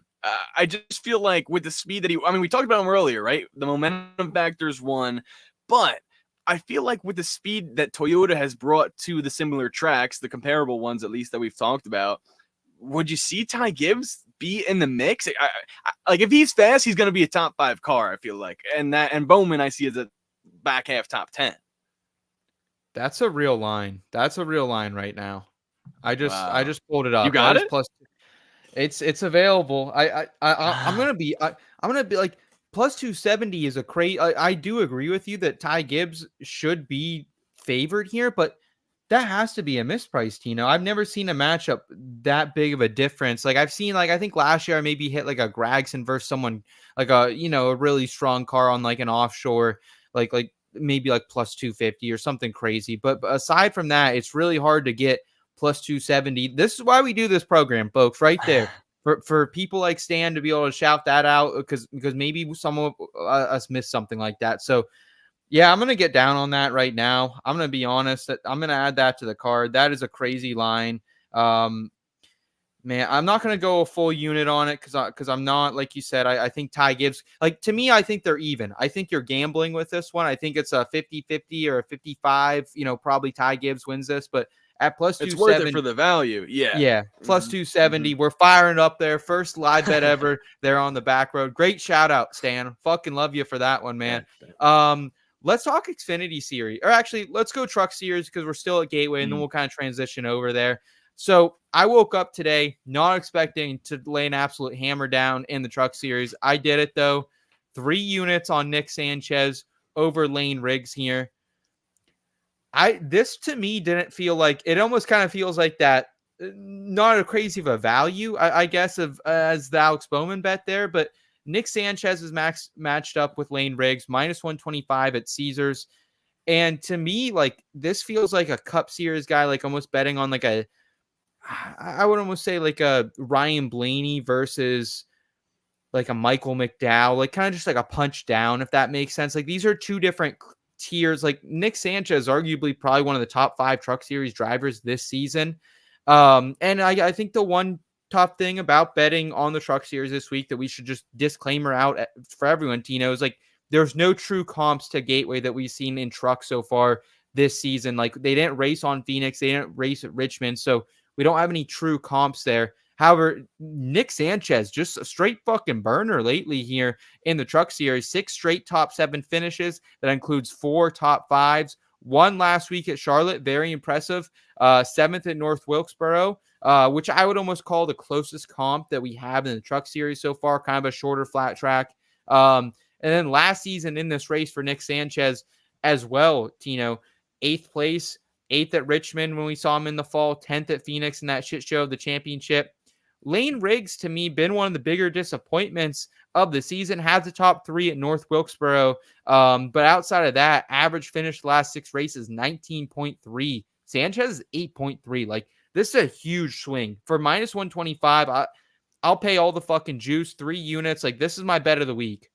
I just feel like with the speed that we talked about him earlier, right? The momentum factor's one, but I feel like with the speed that Toyota has brought to the similar tracks, the comparable ones at least that we've talked about, would you see Ty Gibbs be in the mix? Like if he's fast, he's going to be a top 5 car, I feel like. And Bowman I see as a back half top 10. That's a real line. That's a real line right now. I just pulled it up. You got it? It's available. I'm gonna be like plus 270 is a crazy. I do agree with you that Ty Gibbs should be favored here, but that has to be a mispriced, Tino. I've never seen a matchup that big of a difference. Like I've seen, like I think last year I maybe hit like a Gragson versus someone like a really strong car on like an offshore, like maybe like plus 250 or something crazy. But aside from that, it's really hard to get plus 270. This is why we do this program, folks, right there. For people like Stan to be able to shout that out because maybe some of us missed something like that. So yeah, I'm gonna get down on that right now. I'm gonna be honest. I'm gonna add that to the card. That is a crazy line. Um, Man, I'm not gonna go a full unit on it because I'm not, like you said. I think Ty Gibbs, like to me, I think they're even. I think you're gambling with this one. I think it's a 50-50 or a 55. Probably Ty Gibbs wins this, but at plus It's worth 270, it for the value. Yeah. yeah, plus 270. We're firing up there. First live bet ever there on the back road. Great shout out, Stan. Fucking love you for that one, man. Let's talk Xfinity series. Or actually, let's go truck series because we're still at Gateway, and then we'll kind of transition over there. So I woke up today not expecting to lay an absolute hammer down in the truck series. I did it though. 3 units on Nick Sanchez over Lane Riggs here. This to me didn't feel like, it almost kind of feels like that, not a crazy of a value, I guess, of as the Alex Bowman bet there, but Nick Sanchez is matched up with Lane Riggs minus 125 at Caesars. And to me, like this feels like a Cup Series guy, like almost betting on like I would almost say like a Ryan Blaney versus like a Michael McDowell, like kind of just like a punch down, if that makes sense. Like these are 2 different tiers. Like Nick Sanchez, arguably probably one of the top 5 truck series drivers this season. And I think the one tough thing about betting on the truck series this week that we should just disclaimer out for everyone, Tino, is like there's no true comps to Gateway that we've seen in truck so far this season. Like they didn't race on Phoenix, they didn't race at Richmond, so we don't have any true comps there. However, Nick Sanchez, just a straight fucking burner lately here in the truck series. 6 straight top 7 finishes. That includes 4 top 5s. 1 last week at Charlotte, very impressive. 7th at North Wilkesboro, which I would almost call the closest comp that we have in the truck series so far, kind of a shorter flat track. And then last season in this race for Nick Sanchez as well, Tino, 8th place. 8th at Richmond when we saw him in the fall, 10th at Phoenix in that shit show of the championship. Lane Riggs, to me, been one of the bigger disappointments of the season. Has the top 3 at North Wilkesboro. But outside of that, average finish the last 6 races, 19.3. Sanchez is 8.3. Like, this is a huge swing. For minus 125, I'll pay all the fucking juice. 3 units. Like, this is my bet of the week.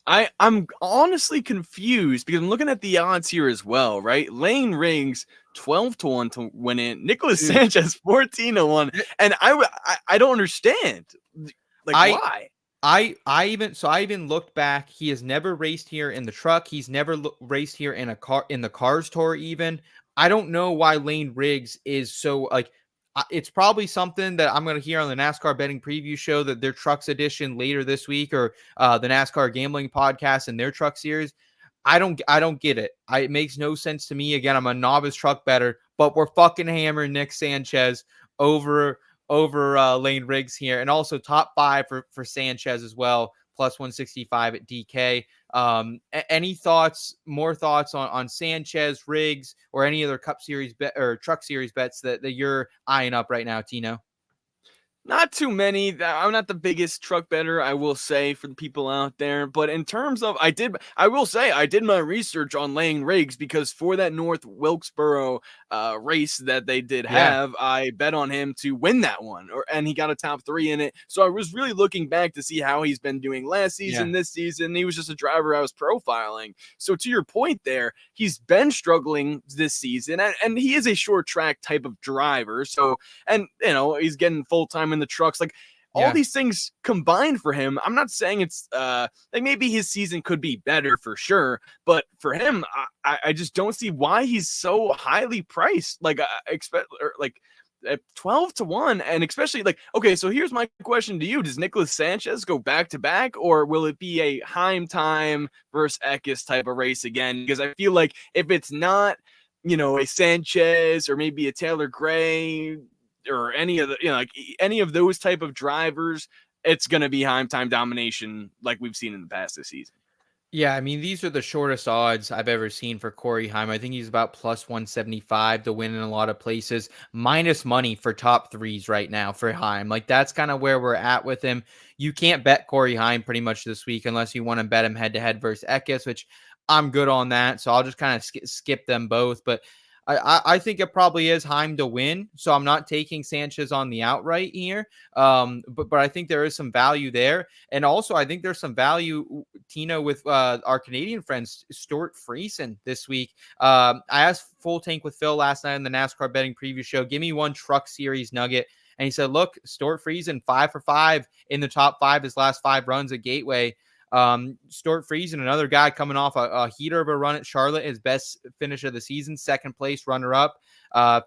I'm honestly confused because I'm looking at the odds here as well, right? Lane Riggs 12-1 to win it. Nicholas Sanchez 14-1, and I don't understand, like why. I even looked back. He has never raced here in the truck. He's never raced here in the Cars Tour even. I don't know why Lane Riggs is so like. It's probably something that I'm going to hear on the NASCAR betting preview show, that their trucks edition later this week, or the NASCAR gambling podcast and their truck series. I don't get it. It makes no sense to me. Again, I'm a novice truck bettor, but we're fucking hammering Nick Sanchez over Lane Riggs here, and also top 5 for Sanchez as well, plus 165 at DK. Any thoughts, more thoughts on Sanchez, Riggs, or any other Cup Series bet or Truck Series bets that you're eyeing up right now, Tino? Not too many. I'm not the biggest truck bettor, I will say, for the people out there. But in terms of, I will say I did my research on Lane Riggs, because for that North Wilkesboro race that they did have, I bet on him to win that one, and he got a top 3 in it. So I was really looking back to see how he's been doing last season, this season. He was just a driver I was profiling. So to your point there, he's been struggling this season, and he is a short track type of driver. So, and he's getting full time in the trucks, like all these things combined for him. I'm not saying it's like maybe his season could be better for sure, but for him, I just don't see why he's so highly priced. Like expect like at 12-1, and especially like, okay, so here's my question to you: does Nicholas Sanchez go back to back, or will it be a Heim time versus Eckes type of race again? Because I feel like if it's not, a Sanchez or maybe a Taylor Gray or any of the, like any of those type of drivers, it's going to be time domination like we've seen in the past this season. Yeah, I mean, these are the shortest odds I've ever seen for Corey Heim. I think he's about plus 175 to win in a lot of places, minus money for top threes right now for Heim. Like, that's kind of where we're at with him. You can't bet Corey Heim pretty much this week unless you want to bet him head to head versus Eckes, which I'm good on that. So I'll just kind of skip them both. But I think it probably is Heim to win. So I'm not taking Sanchez on the outright here. But I think there is some value there. And also, I think there's some value, Tino, with our Canadian friends, Stuart Friesen this week. I asked Full Tank with Phil last night in the NASCAR betting preview show, give me one Truck Series nugget. And he said, look, Stuart Friesen, 5 for 5 in the top 5 his last 5 runs at Gateway. Stuart Friesen, another guy coming off a heater of a run at Charlotte, his best finish of the season, second place runner up,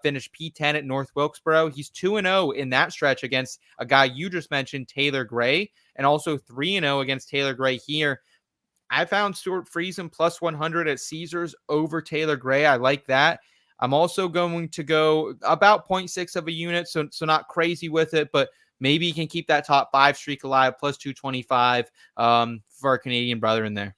finished P10 at North Wilkesboro. He's 2-0 in that stretch against a guy you just mentioned, Taylor Gray, and also 3-0 against Taylor Gray here. I found Stuart Friesen plus 100 at Caesars over Taylor Gray. I like that. I'm also going to go about 0.6 of a unit, so not crazy with it, but maybe he can keep that top 5 streak alive, plus 225 for our Canadian brother in there.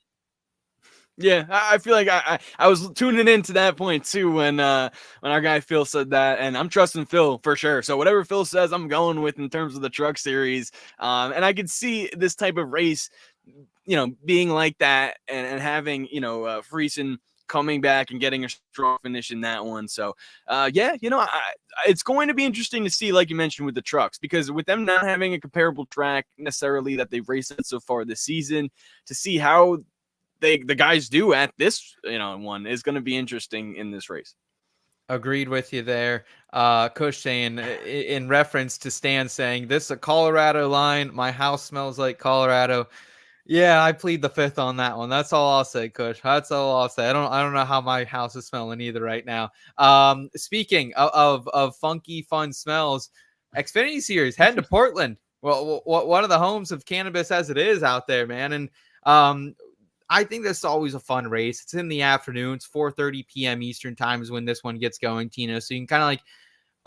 Yeah, I feel like I was tuning into that point too when our guy Phil said that, and I'm trusting Phil for sure. So whatever Phil says, I'm going with in terms of the Truck Series. And I could see this type of race, being like that and having, Friesen coming back and getting a strong finish in that one. So, it's going to be interesting to see, like you mentioned, with the trucks, because with them not having a comparable track necessarily that they've raced at so far this season, to see how the guys do at this, one is going to be interesting in this race. Agreed with you there. Kush saying, in reference to Stan saying, this is a Colorado line. My house smells like Colorado. Yeah, I plead the fifth on that one. That's all I'll say, Kush. That's all I'll say. I don't know how my house is smelling either right now. Speaking of funky, fun smells, Xfinity Series heading to Portland. Well, one of the homes of cannabis as it is out there, man. And I think this is always a fun race. It's in the afternoons, 4:30 p.m. Eastern time is when this one gets going, Tino. So you can kind of like,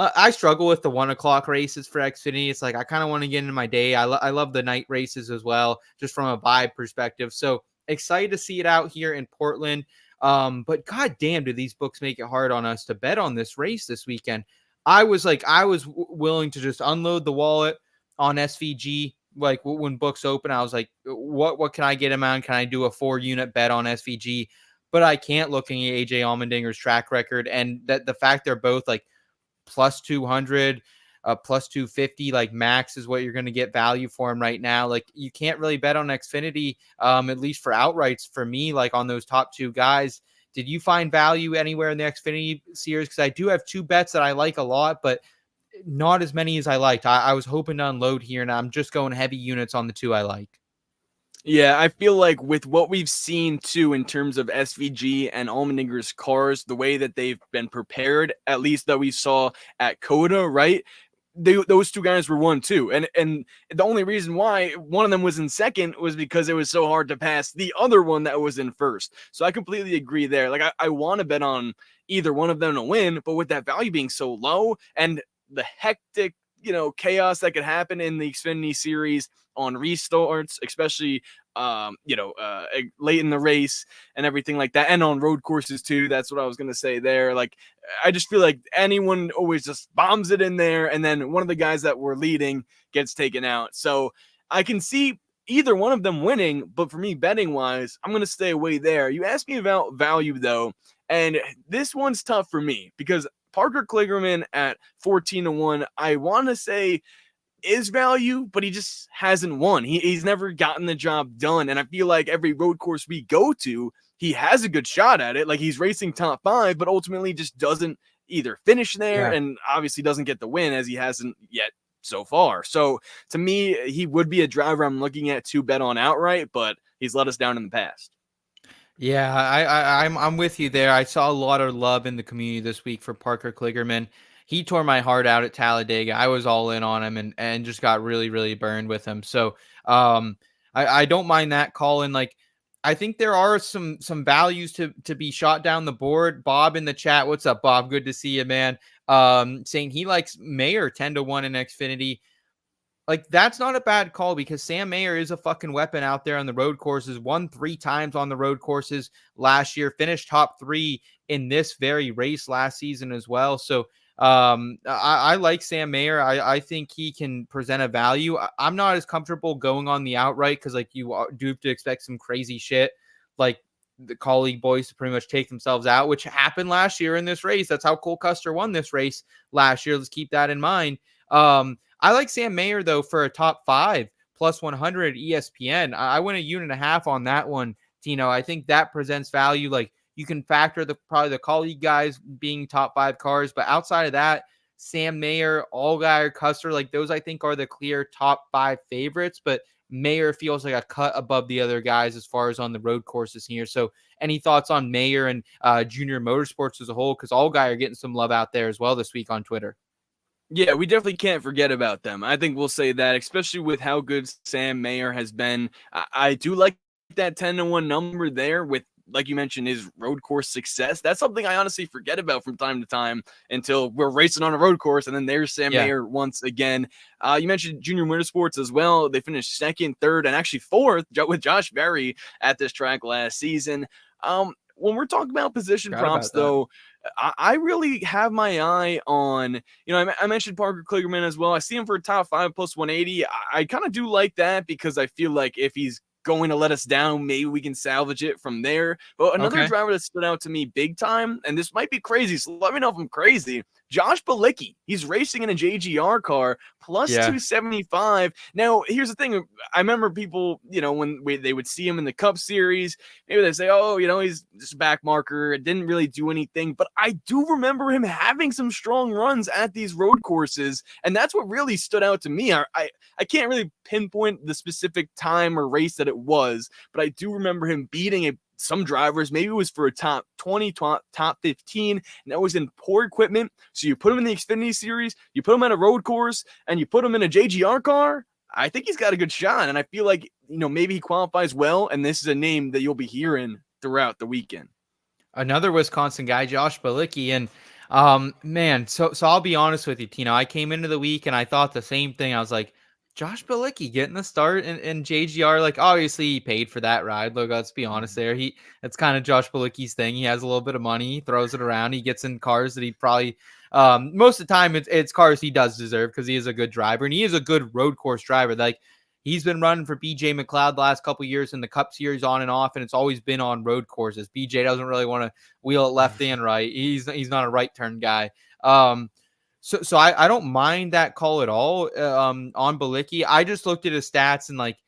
I struggle with the 1 o'clock races for Xfinity. It's like, I kind of want to get into my day. I love the night races as well, just from a vibe perspective. So excited to see it out here in Portland. But god damn, do these books make it hard on us to bet on this race this weekend. I was willing to just unload the wallet on SVG. Like when books open, I was like, what can I get him on? Can I do a 4-unit bet on SVG? But I can't, looking at AJ Allmendinger's track record, and that the fact they're both like plus 200, plus 250, like max is what you're going to get value for him right now. Like, you can't really bet on Xfinity, at least for outrights for me, like on those top 2 guys. Did you find value anywhere in the Xfinity Series? Because I do have 2 bets that I like a lot, but not as many as I liked. I was hoping to unload here, and I'm just going heavy units on the 2 I like. Yeah, I feel like with what we've seen too in terms of SVG and Allmendinger's cars, the way that they've been prepared, at least that we saw at COTA, right? Those 2 guys were 1-2. And the only reason why one of them was in second was because it was so hard to pass the other one that was in first. So I completely agree there. Like, I want to bet on either one of them to win, but with that value being so low and the hectic, chaos that could happen in the Xfinity Series on restarts, especially, late in the race and everything like that, and on road courses too. That's what I was going to say there. Like, I just feel like anyone always just bombs it in there, and then one of the guys that were leading gets taken out. So I can see either one of them winning, but for me, betting wise, I'm going to stay away there. You asked me about value though, and this one's tough for me because Parker Kligerman at 14-1, I want to say is value, but he just hasn't won. He's never gotten the job done. And I feel like every road course we go to, he has a good shot at it. Like, he's racing top 5, but ultimately just doesn't either finish there and obviously doesn't get the win, as he hasn't yet so far. So to me, he would be a driver I'm looking at to bet on outright, but he's let us down in the past. Yeah, I'm with you there. I saw a lot of love in the community this week for Parker Kligerman. He tore my heart out at Talladega. I was all in on him and just got really, really burned with him. So I don't mind that call. And like, I think there are some values to be shot down the board. Bob in the chat. What's up, Bob? Good to see you, man. saying he likes Mayer 10-1 in Xfinity. Like, that's not a bad call because Sam Mayer is a fucking weapon out there on the road courses. Won 3 times on the road courses last year, finished top 3 in this very race last season as well. So I like Sam Mayer. I think he can present a value. I'm not as comfortable going on the outright because, like, you do have to expect some crazy shit, like the colleague boys to pretty much take themselves out, which happened last year in this race. That's how Cole Custer won this race last year. Let's keep that in mind. I like Sam Mayer, though, for a top 5 plus 100 ESPN. I went 1.5 on that one, Tino. I think that presents value. Like, you can factor probably the colleague guys being top 5 cars, but outside of that, Sam Mayer, Allgaier, Custer, like those I think are the clear top 5 favorites, but Mayer feels like a cut above the other guys as far as on the road courses here. So any thoughts on Mayer and Junior Motorsports as a whole? Because Allgaier getting some love out there as well this week on Twitter. Yeah, we definitely can't forget about them. I think we'll say that, especially with how good Sam Mayer has been. I do like that 10-1 number there with, like you mentioned, his road course success. That's something I honestly forget about from time to time until we're racing on a road course, and then there's Sam Mayer once again. You mentioned Junior Motorsports as well. They finished 2nd, 3rd, and actually 4th with Josh Berry at this track last season. When we're talking about position props, though, I really have my eye on, I mentioned Parker Kligerman as well. I see him for a top 5 plus 180. I kind of do like that because I feel like if he's going to let us down, maybe we can salvage it from there. But another driver that stood out to me big time, and this might be crazy, so let me know if I'm crazy. Josh Bilicki, he's racing in a JGR car, plus 275. Now, here's the thing. I remember people, when they would see him in the Cup Series, maybe they say, oh, he's just a back marker. It didn't really do anything. But I do remember him having some strong runs at these road courses, and that's what really stood out to me. I can't really pinpoint the specific time or race that it was, but I do remember him beating some drivers. Maybe it was for a top 20, top 15, and that was in poor equipment. So you put him in the Xfinity Series, you put him at a road course, and you put him in a JGR car. I think he's got a good shot, and I feel like, maybe he qualifies well, and this is a name that you'll be hearing throughout the weekend. Another Wisconsin guy, Josh Bilicki, and man, so I'll be honest with you, Tino. I came into the week and I thought the same thing. I was like, Josh Bilicki getting the start in JGR. Like, obviously he paid for that ride. Look, let's be honest there. It's kind of Josh Bilicki's thing. He has a little bit of money, he throws it around. He gets in cars that he probably most of the time it's cars he does deserve because he is a good driver and he is a good road course driver. Like, he's been running for BJ McLeod the last couple of years in the Cup Series on and off, and it's always been on road courses. BJ doesn't really want to wheel it left and right. He's not a right turn guy. So I don't mind that call at all on Bilicki. I just looked at his stats and, like,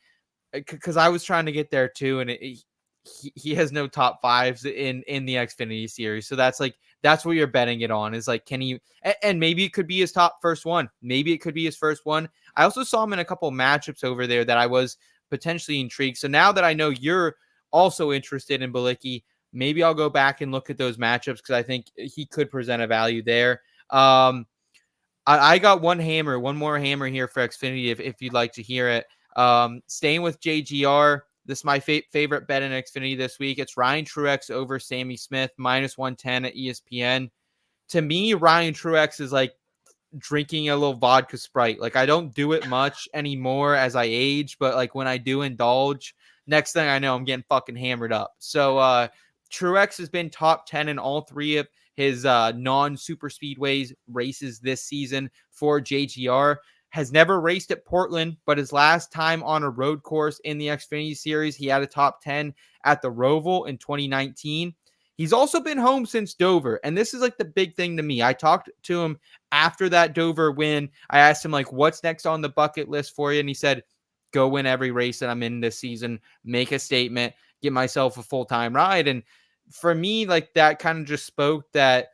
because I was trying to get there too, and he has no top 5s in the Xfinity Series. So that's what you're betting it on, is like, can he, and maybe it could be his first one. Maybe it could be his first one. I also saw him in a couple of matchups over there that I was potentially intrigued. So now that I know you're also interested in Bilicki, maybe I'll go back and look at those matchups because I think he could present a value there. I got one more hammer here for Xfinity if you'd like to hear it. Staying with JGR, this is my favorite bet in Xfinity this week. It's Ryan Truex over Sammy Smith, minus 110 at ESPN. To me, Ryan Truex is like drinking a little vodka Sprite. Like, I don't do it much anymore as I age, but like when I do indulge, next thing I know, I'm getting fucking hammered up. So Truex has been top 10 in all 3 of his non-super speedways races this season for JGR. Has never raced at Portland, but his last time on a road course in the Xfinity Series, he had a top 10 at the Roval in 2019. He's also been home since Dover, and this is like the big thing to me. I talked to him after that Dover win. I asked him, like, what's next on the bucket list for you? And he said, go win every race that I'm in this season, make a statement, get myself a full-time ride. And for me, like, that kind of just spoke that,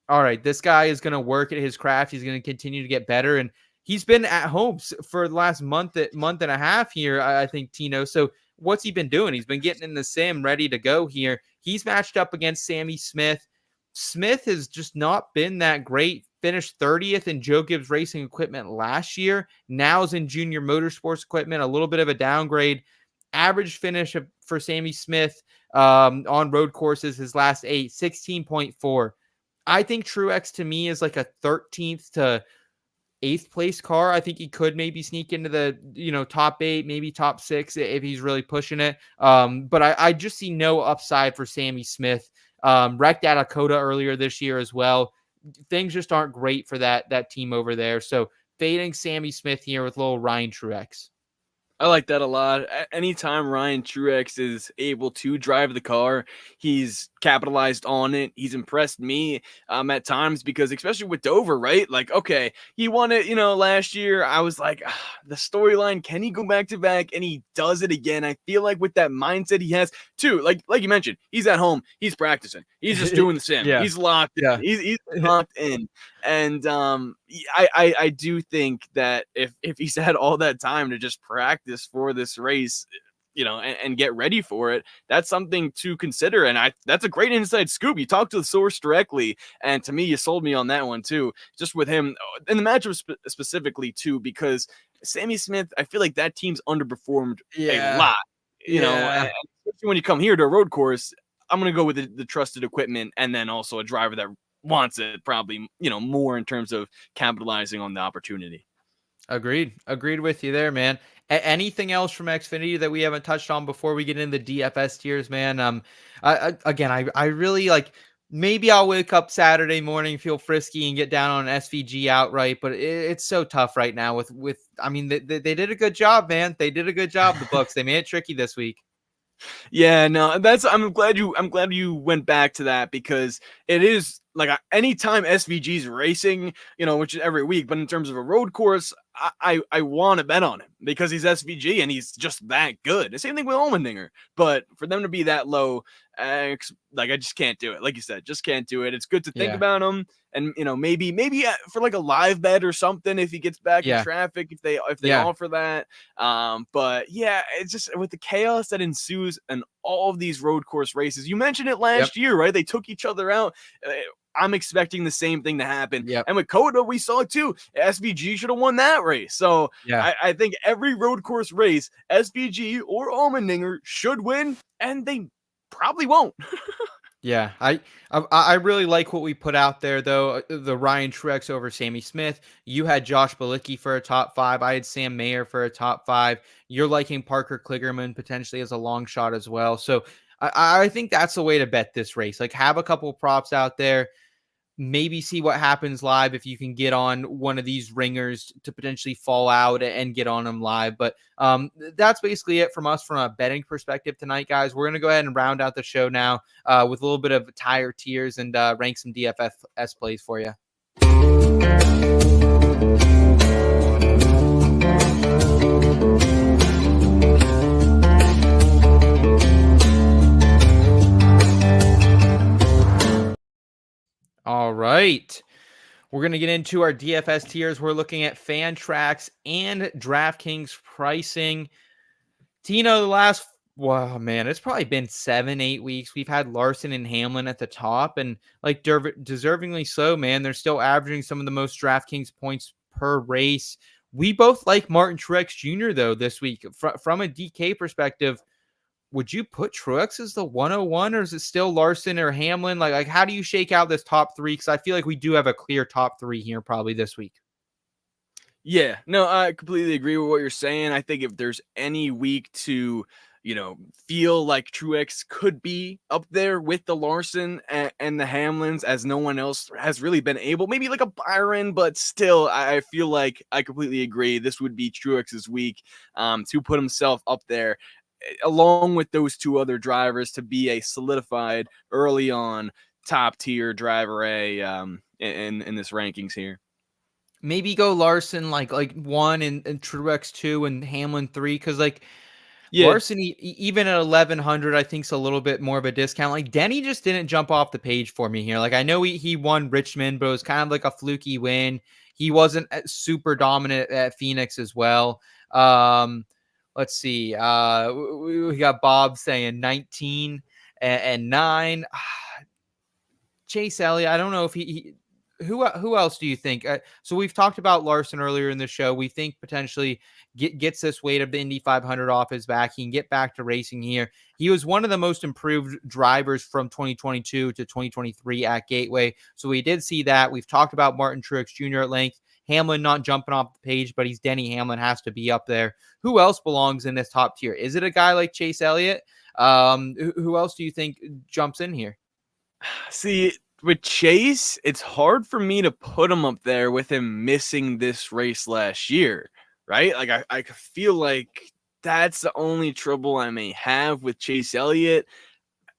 all right, this guy is going to work at his craft. He's going to continue to get better. And he's been at home for the last month and a half here, I think, Tino. So what's he been doing? He's been getting in the sim ready to go here. He's matched up against Sammy Smith. Smith has just not been that great. Finished 30th in Joe Gibbs Racing Equipment last year. Now is in Junior Motorsports Equipment, a little bit of a downgrade. Average finish for Sammy Smith on road courses his last 8, 16.4. I think Truex to me is like a 13th to 8th place car. I think he could maybe sneak into the, top 8, maybe top 6 if he's really pushing it. But I just see no upside for Sammy Smith. Wrecked at Dakota earlier this year as well. Things just aren't great for that team over there. So fading Sammy Smith here with little Ryan Truex. I like that a lot. Anytime Ryan Truex is able to drive the car, he's capitalized on it. He's impressed me at times because, especially with Dover, right? Like, okay, he won it, last year. I was like, the storyline, can he go back to back? And he does it again. I feel like with that mindset he has, too, like you mentioned, he's at home, he's practicing, he's just doing the sim, Yeah. he's locked in, Yeah. he's locked in. And I do think that if he's had all that time to just practice for this race, and get ready for it, that's something to consider. And that's a great inside scoop. You talked to the source directly, and to me, you sold me on that one too. Just with him in the matchup specifically too, because Sammy Smith, I feel like that team's underperformed a lot. And especially when you come here to a road course, I'm gonna go with the trusted equipment, and then also a driver that wants it probably, more in terms of capitalizing on the opportunity. Agreed with you there, man. Anything else from Xfinity that we haven't touched on before we get into the DFS tiers, man? I really like, maybe I'll wake up Saturday morning, feel frisky and get down on an SVG outright, but it's so tough right now I mean, they did a good job, man. They did a good job. The books, they made it tricky this week. Yeah, no, I'm glad you went back to that, because it is like anytime SVG's racing, which is every week, but in terms of a road course, I want to bet on him because he's SVG and he's just that good. The same thing with Allmendinger, but for them to be that low, I just can't do it. Like you said, just can't do it. It's good to think about him, and maybe for like a live bet or something if he gets back in traffic, if they offer that. But yeah, it's just with the chaos that ensues in all of these road course races. You mentioned it last year, right? They took each other out. I'm expecting the same thing to happen. And with Coda, we saw it too. SVG should have won that race. So I think every road course race, SVG or Allmendinger should win, and they probably won't. Yeah, I really like what we put out there, though. The Ryan Truex over Sammy Smith. You had Josh Bilicki for a top 5. I had Sam Mayer for a top 5. You're liking Parker Kligerman potentially as a long shot as well. So I think that's the way to bet this race. Like, have a couple props out there. Maybe see what happens live if you can get on one of these ringers to potentially fall out and get on them live. But that's basically it from us from a betting perspective tonight, guys. We're going to go ahead and round out the show now with a little bit of tire tiers and rank some DFS plays for you. All right. We're going to get into our DFS tiers. We're looking at Fantrax and DraftKings pricing. Tino, it's probably been 7-8 weeks. We've had Larson and Hamlin at the top, and like deservingly so, man. They're still averaging some of the most DraftKings points per race. We both like Martin Truex Jr., though, this week. From a DK perspective, would you put Truex as the 101, or is it still Larson or Hamlin? Like how do you shake out this top 3? Because I feel like we do have a clear top 3 here probably this week. Yeah, no, I completely agree with what you're saying. I think if there's any week to, feel like Truex could be up there with the Larson and the Hamlins, as no one else has really been able, maybe like a Byron, but still, I feel like I completely agree. This would be Truex's week to put himself up there, along with those 2 other drivers, to be a solidified early on top tier driver in this rankings here. Maybe go Larson like 1 and Truex 2 and Hamlin 3, because Larson even at 1,100 I think is a little bit more of a discount. Like Denny just didn't jump off the page for me here. Like I know he won Richmond, but it was kind of like a fluky win. He wasn't super dominant at Phoenix as well. Let's see. We got Bob saying 19 and 9. Chase Elliott, I don't know if who else do you think? So we've talked about Larson earlier in the show. We think potentially gets this weight of the Indy 500 off his back. He can get back to racing here. He was one of the most improved drivers from 2022 to 2023 at Gateway. So we did see that. We've talked about Martin Truex Jr. at length. Hamlin not jumping off the page, but he's Denny Hamlin, has to be up there. Who else belongs in this top tier? Is it a guy like Chase Elliott? Who else do you think jumps in here? See, with Chase, it's hard for me to put him up there with him missing this race last year, right? Like I feel like that's the only trouble I may have with Chase Elliott.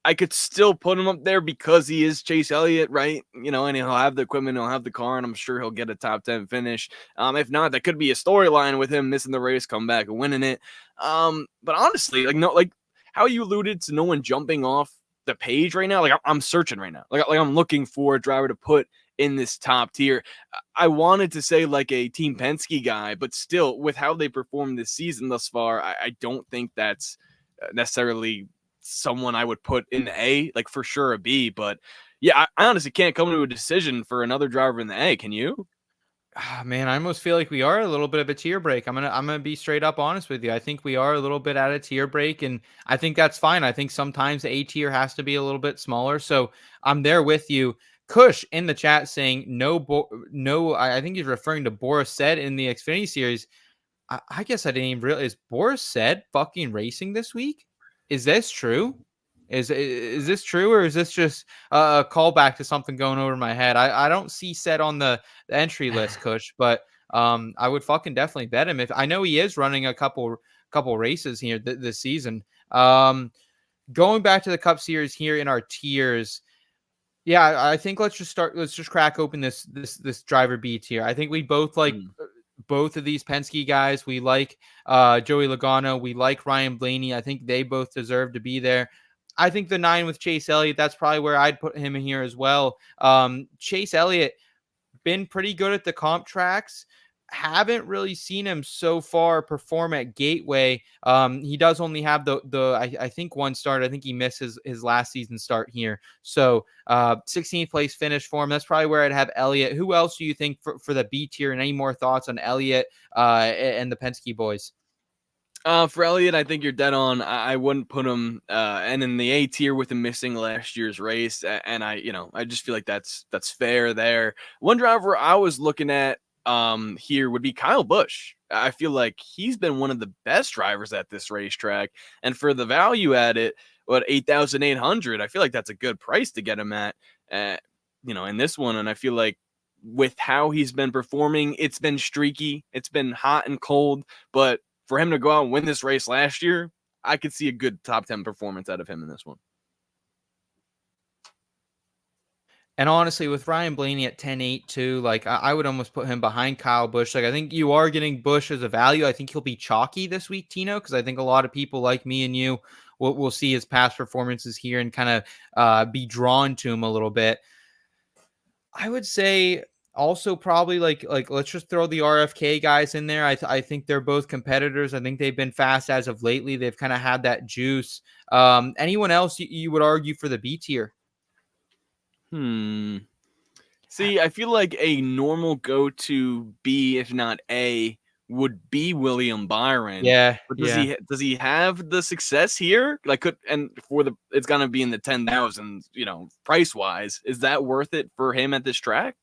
I could still put him up there because he is Chase Elliott, right? You know, and he'll have the equipment, he'll have the car, and I'm sure he'll get a top 10 finish. If not, that could be a storyline with him missing the race, come back and winning it. But honestly, like how you alluded to no one jumping off the page right now, like I'm searching right now. Like I'm looking for a driver to put in this top tier. I wanted to say like a Team Penske guy, but still with how they performed this season thus far, I don't think that's necessarily someone I would put in the A, like for sure a B. But yeah, I honestly can't come to a decision for another driver in the A. Can you? Man, I almost feel like we are a little bit of a tier break. I'm gonna be straight up honest with you. I think we are a little bit at a tier break, and I think that's fine. I think sometimes the A tier has to be a little bit smaller. So I'm there with you. Kush in the chat saying no. I think he's referring to Boris said in the Xfinity series. I guess I didn't even realize. Is Boris said fucking racing this week? Is this true? Is this true, or is this just a callback to something going over my head? I don't see said on the entry list, Kush, but I would fucking definitely bet him if I know he is running a couple races here this season. Going back to the Cup Series here in our tiers. Yeah, I think let's just crack open this driver B tier. I think we both like both of these Penske guys. We like Joey Logano. We like Ryan Blaney. I think they both deserve to be there. I think the 9 with Chase Elliott, that's probably where I'd put him in here as well. Chase Elliott, been pretty good at the comp tracks. Haven't really seen him so far perform at Gateway. He does only have I think one start. I think he missed his last season start here. So 16th place finish for him. That's probably where I'd have Elliott. Who else do you think for the B tier? And any more thoughts on Elliott and the Penske boys? For Elliott, I think you're dead on. I wouldn't put him and in the A tier with him missing last year's race. And I just feel like that's fair there. One driver I was looking at here would be Kyle Busch. I feel like he's been one of the best drivers at this racetrack. And for the value at it, what, 8,800, I feel like that's a good price to get him at, in this one. And I feel like with how he's been performing, it's been streaky, it's been hot and cold, but for him to go out and win this race last year, I could see a good top 10 performance out of him in this one. And honestly, with Ryan Blaney at 10.8 too, like I would almost put him behind Kyle Busch. Like I think you are getting Busch as a value. I think he'll be chalky this week, Tino, because I think a lot of people like me and you will see his past performances here and kind of be drawn to him a little bit. I would say also probably like let's just throw the RFK guys in there. I think they're both competitors. I think they've been fast as of lately. They've kind of had that juice. Anyone else you would argue for the B tier? See, I feel like a normal go-to B, if not A, would be William Byron. Yeah. But does he have the success here? Like it's gonna be in the 10,000s, price wise. Is that worth it for him at this track?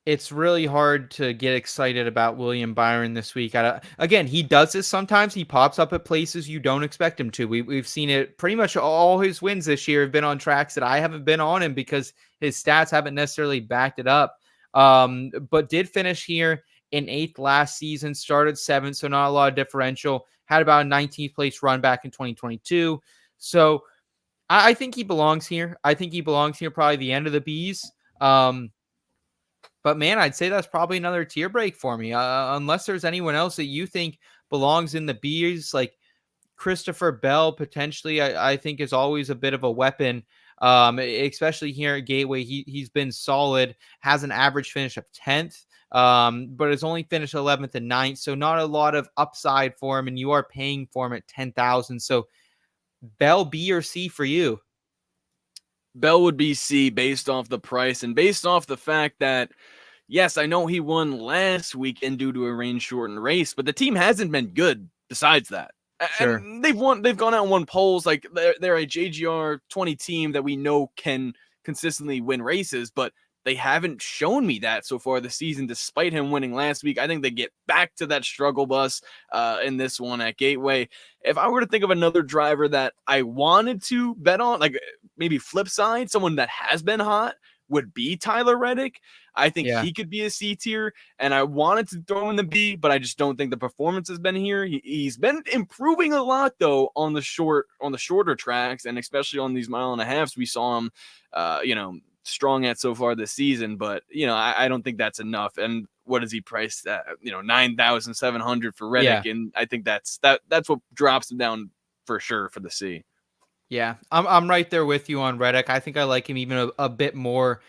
It's really hard to get excited about William Byron this week. Again, he does this sometimes. He pops up at places you don't expect him to. We've seen it pretty much all his wins this year have been on tracks that I haven't been on him because his stats haven't necessarily backed it up. But did finish here in 8th last season, started 7th, so not a lot of differential. Had about a 19th place run back in 2022. So I think he belongs here. I think he belongs here probably the end of the Bs. But man, I'd say that's probably another tier break for me. Unless there's anyone else that you think belongs in the B's, like Christopher Bell, potentially, I think is always a bit of a weapon, especially here at Gateway. He's been solid, has an average finish of 10th, but has only finished 11th and 9th. So not a lot of upside for him, and you are paying for him at 10,000. So Bell, B or C for you? Bell would be C based off the price and based off the fact that, yes, I know he won last weekend due to a rain shortened race, but the team hasn't been good besides that. Sure. And they've gone out and won polls. Like they're a JGR 20 team that we know can consistently win races, but they haven't shown me that so far this season, despite him winning last week. I think they get back to that struggle bus in this one at Gateway. If I were to think of another driver that I wanted to bet on, like maybe flip side, someone that has been hot, would be Tyler Reddick. I think Yeah. he could be a C tier, and I wanted to throw in the B, but I just don't think the performance has been here. He's been improving a lot though on the shorter tracks, and especially on these mile and a halves. We saw him, strong at so far this season, but I don't think that's enough. And what is he priced at? 9,700 for Reddick, Yeah. and I think that's what drops him down for sure for the C. Yeah, I'm right there with you on Reddick. I think I like him even a bit more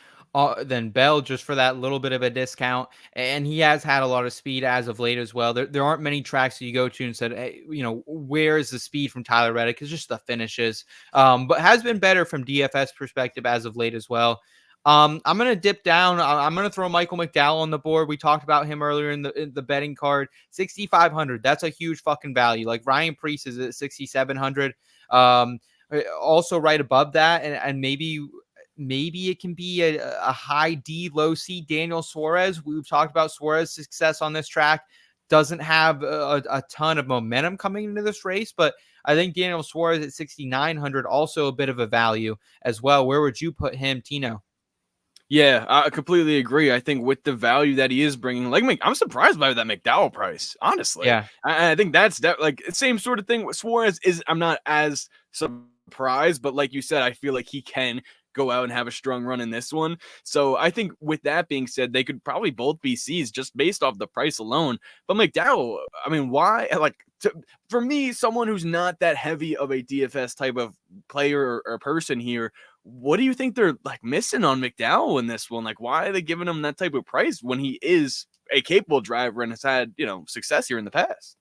than Bell, just for that little bit of a discount. And he has had a lot of speed as of late as well. There aren't many tracks that you go to and said, hey, where is the speed from Tyler Reddick? It's just the finishes. But has been better from DFS perspective as of late as well. I'm gonna dip down. I'm gonna throw Michael McDowell on the board. We talked about him earlier in the betting card. 6,500. That's a huge fucking value. Like Ryan Preece is at 6,700. Also right above that, and maybe it can be a high D, low C. Daniel Suarez. We've talked about Suarez's success on this track. Doesn't have a ton of momentum coming into this race, but I think Daniel Suarez at 6,900 also a bit of a value as well. Where would you put him, Tino? Yeah, I completely agree. I think with the value that he is bringing, like I'm surprised by that McDowell price. Honestly, Yeah, I think that's like same sort of thing with Suarez. I'm not as surprised, but like you said, I feel like he can go out and have a strong run in this one. So I think with that being said, they could probably both be C's just based off the price alone. But McDowell, I mean, why? For me, someone who's not that heavy of a DFS type of player or person here, what do you think they're like missing on McDowell in this one? Like, why are they giving him that type of price when he is a capable driver and has had, success here in the past?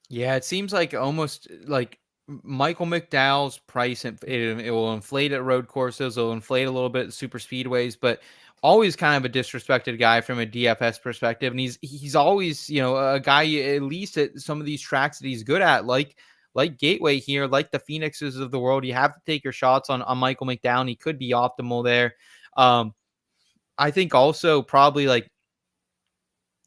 yeah. It seems like almost like Michael McDowell's price, it will inflate at road courses, it'll inflate a little bit at super speedways, but always kind of a disrespected guy from a DFS perspective. And he's always, a guy at least at some of these tracks that he's good at, like Gateway here, like the Phoenixes of the world. You have to take your shots on Michael McDowell. He could be optimal there. I think also probably like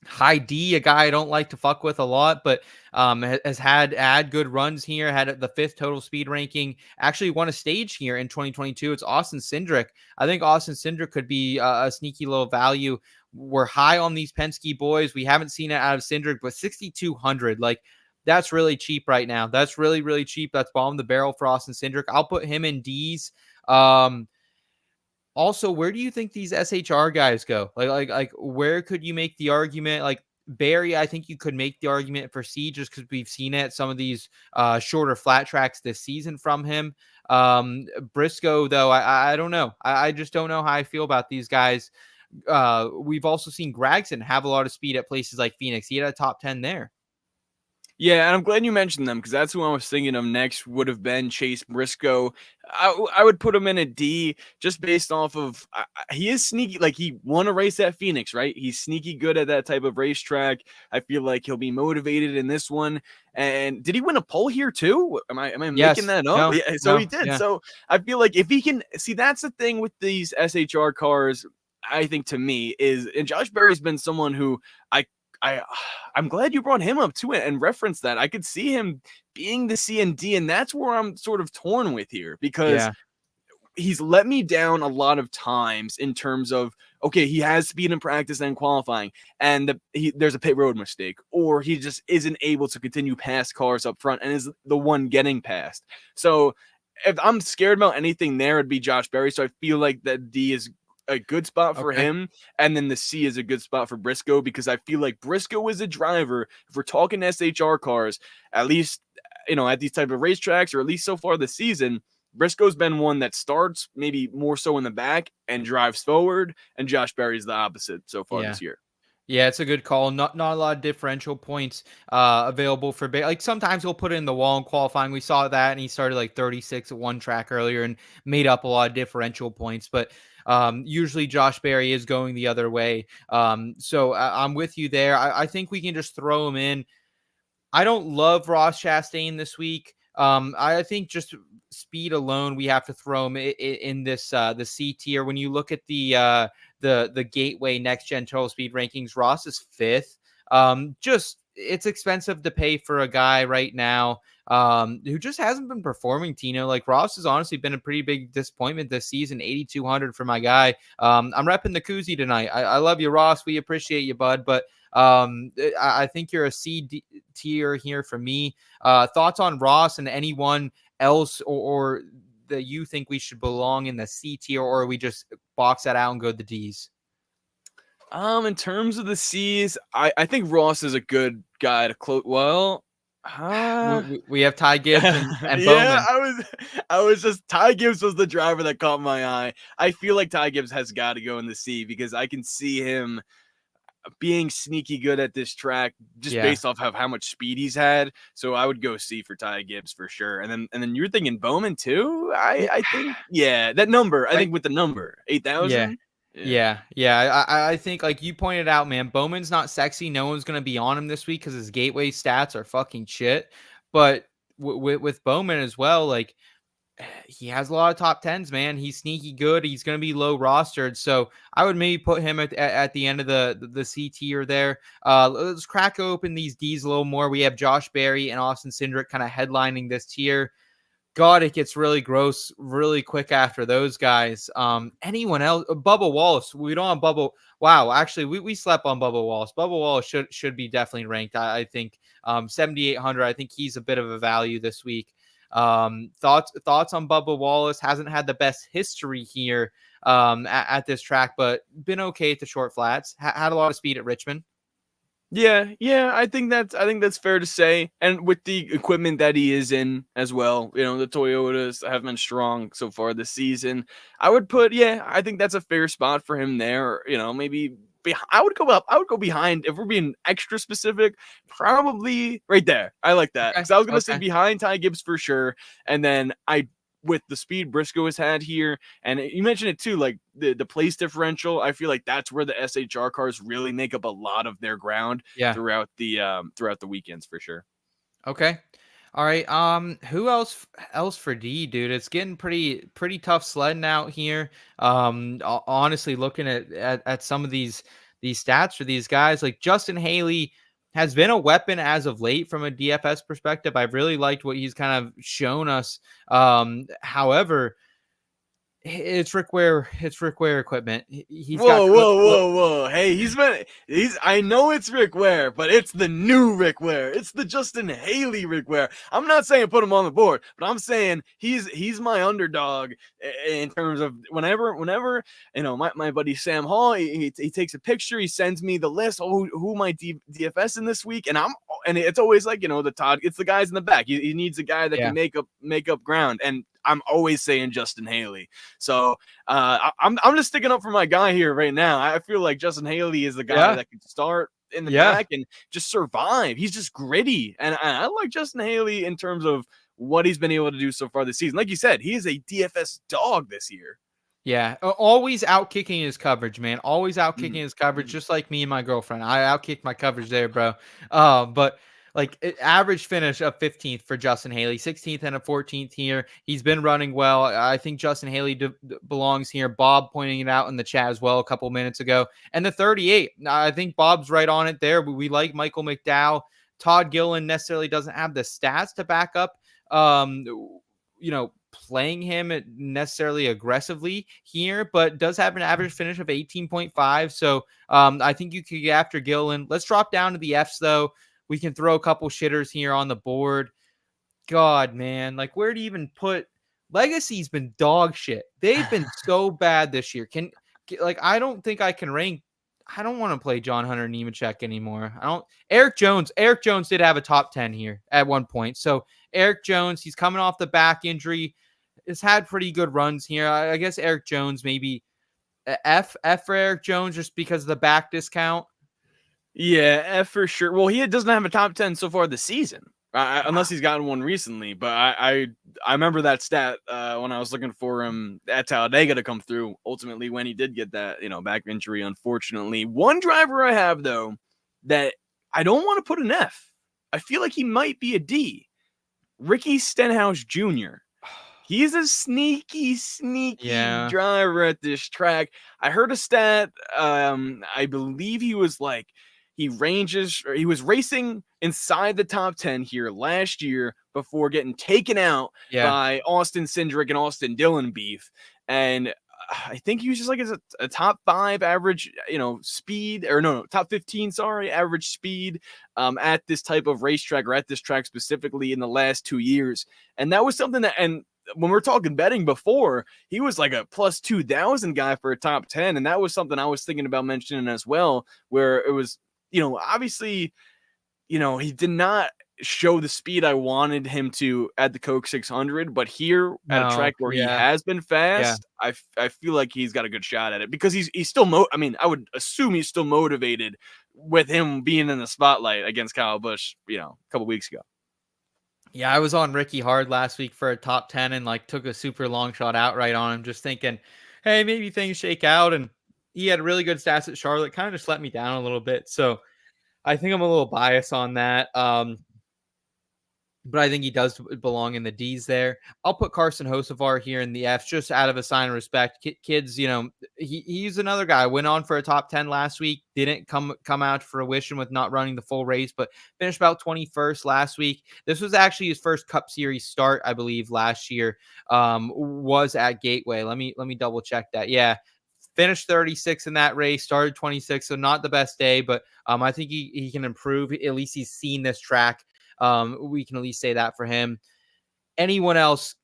high D, a guy I don't like to fuck with a lot, but has had good runs here, had the 5th total speed ranking, actually won a stage here in 2022. It's Austin Cindric. I think Austin Cindric could be a sneaky little value. We're high on these Penske boys. We haven't seen it out of Cindric, but 6,200, like that's really cheap right now. That's really, really cheap. That's bottom of the barrel for Austin Cindric. I'll put him in D's. Also, where do you think these SHR guys go? Like, where could you make the argument? Like Barry, I think you could make the argument for C just because we've seen it some of these shorter flat tracks this season from him. Briscoe, though, I don't know. I just don't know how I feel about these guys. We've also seen Gragson have a lot of speed at places like Phoenix. He had a top 10 there. Yeah, and I'm glad you mentioned them because that's who I was thinking of next would have been Chase Briscoe. I would put him in a D just based off of he is sneaky. Like he won a race at Phoenix, right? He's sneaky good at that type of racetrack. I feel like he'll be motivated in this one. And did he win a pole here too? Am I Yes. making that up? No, Yeah, so no, he did. yeah. So I feel like if he can see, that's the thing with these SHR cars. I think to me is, and Josh Berry's been someone who I'm glad you brought him up to it and referenced that. I could see him being the C and D, and that's where I'm sort of torn with here because Yeah. he's let me down a lot of times in terms of, okay, he has speed in practice and qualifying, and there's a pit road mistake, or he just isn't able to continue past cars up front and is the one getting past. So if I'm scared about anything there, it'd be Josh Berry. So I feel like that D is a good spot for him, and then the C is a good spot for Briscoe because I feel like Briscoe is a driver. If we're talking SHR cars, at least at these type of racetracks, or at least so far this season, Briscoe's been one that starts maybe more so in the back and drives forward, and Josh Berry's the opposite so far this year. Yeah, it's a good call. Not a lot of differential points available for like sometimes he'll put it in the wall in qualifying. We saw that, and he started like 36 at one track earlier and made up a lot of differential points. But usually Josh Berry is going the other way. So I'm with you there. I think we can just throw him in. I don't love Ross Chastain this week. I think just speed alone, we have to throw him in this the C tier. When you look at the Gateway Next Gen Total Speed rankings, Ross is 5th. Just it's expensive to pay for a guy right now who just hasn't been performing. Tino, like Ross has honestly been a pretty big disappointment this season. 8,200 for my guy. I'm repping the koozie tonight. I love you, Ross. We appreciate you, bud, but I think you're a C tier here for me. Thoughts on Ross and anyone else or that you think we should belong in the C tier, or we just box that out and go to the D's? In terms of the C's, I think Ross is a good guy to close. Well, we have Ty Gibbs and yeah, Bowman. I was just Ty Gibbs was the driver that caught my eye. I feel like Ty Gibbs has got to go in the C because I can see him being sneaky good at this track just based off of how much speed he's had. So I would go C for Ty Gibbs for sure. And then you're thinking Bowman too? I think that number. I think with the number 8,000. Yeah. I think like you pointed out, man, Bowman's not sexy. No one's gonna be on him this week because his Gateway stats are fucking shit. But with Bowman as well, like he has a lot of top 10s, man. He's sneaky good. He's going to be low rostered. So I would maybe put him at the end of the C tier there. Let's crack open these D's a little more. We have Josh Berry and Austin Cindric kind of headlining this tier. God, it gets really gross really quick after those guys. Anyone else? Bubba Wallace. We don't have Bubba. Wow, actually, we slept on Bubba Wallace. Bubba Wallace should be definitely ranked. I think 7,800. I think he's a bit of a value this week. Thoughts on Bubba Wallace? Hasn't had the best history here at this track, but been okay at the short flats. Had a lot of speed at Richmond. Yeah, I think that's fair to say. And with the equipment that he is in as well, the Toyotas have been strong so far this season. I would put, I think that's a fair spot for him there. Maybe I would go up. I would go behind, if we're being extra specific, probably right there. I like that. Because I was going to say behind Ty Gibbs for sure. And then with the speed Briscoe has had here, and you mentioned it too, like the place differential, I feel like that's where the SHR cars really make up a lot of their ground throughout the weekends for sure. Okay. All right. Who else for D, dude? It's getting pretty tough sledding out here. Honestly, looking at some of these stats for these guys, like Justin Haley has been a weapon as of late from a DFS perspective. I've really liked what he's kind of shown us. However, it's Rick Ware equipment. Whoa. Hey, I know it's Rick Ware, but it's the new Rick Ware. It's the Justin Haley Rick Ware. I'm not saying put him on the board, but I'm saying he's my underdog in terms of whenever my buddy Sam Hall, he takes a picture, he sends me the list. Oh, who am I DFS in this week? And it's always like, the Todd, it's the guys in the back. He needs a guy that can make up ground. And I'm always saying Justin Haley. So I'm just sticking up for my guy here right now. I feel like Justin Haley is the guy that can start in the back and just survive. He's just gritty. And I like Justin Haley in terms of what he's been able to do so far this season. Like you said, he is a DFS dog this year. Yeah, always outkicking his coverage, man. Always outkicking his coverage, just like me and my girlfriend. I outkicked my coverage there, bro. But like average finish of 15th for Justin Haley, 16th and a 14th here. He's been running well. I think Justin Haley belongs here. Bob pointing it out in the chat as well a couple minutes ago. And the 38, I think Bob's right on it there. But we like Michael McDowell. Todd Gillen necessarily doesn't have the stats to back up, playing him necessarily aggressively here, but does have an average finish of 18.5. So I think you could get after Gillen. Let's drop down to the Fs though. We can throw a couple shitters here on the board. God, man, like where do you even put Legacy's been dog shit. They've been so bad this year. I don't think I can rank. I don't want to play John Hunter Nemechek anymore. Eric Jones did have a top 10 here at one point. So Eric Jones, he's coming off the back injury, has had pretty good runs here. I guess Eric Jones maybe F for Eric Jones just because of the back discount. Yeah, for sure. Well, he doesn't have a top 10 so far this season, unless he's gotten one recently. But I remember that stat when I was looking for him at Talladega to come through. Ultimately, when he did get that back injury, unfortunately. One driver I have though that I don't want to put an F. I feel like he might be a D. Ricky Stenhouse Jr. He's a sneaky Yeah. driver at this track. I heard a stat. I believe he was he was racing inside the top 10 here last year before getting taken out Yeah. by Austin Cindric and Austin Dillon beef. And I think he was just like a top 5 average, speed, or no, top 15, sorry, average speed at this type of racetrack, or at this track specifically in the last 2 years. And that was something that, and when we're talking betting before, he was like a plus 2,000 guy for a top 10. And that was something I was thinking about mentioning as well, where it was, obviously, he did not show the speed I wanted him to at the Coke 600, but here at a No. track where he Yeah. has been Yeah. fast, I feel like he's got a good shot at it, because he's still I mean, I would assume he's still motivated with him being in the spotlight against Kyle Busch, a couple weeks ago. Yeah, I was on Ricky hard last week for a top 10 and like took a super long shot outright on him, just thinking, hey, maybe things shake out. And he had really good stats at Charlotte, kind of just let me down a little bit. So I think I'm a little biased on that. But I think he does belong in the D's there. I'll put Carson Hocevar here in the F's, just out of a sign of respect. Kids, he's another guy. Went on for a top 10 last week. Didn't come out to fruition with not running the full race, but finished about 21st last week. This was actually his first Cup Series start, I believe, last year. Was at Gateway. Let me double check that. Yeah. Finished 36 in that race, started 26, so not the best day, but I think he can improve. At least he's seen this track. We can at least say that for him. Anyone else,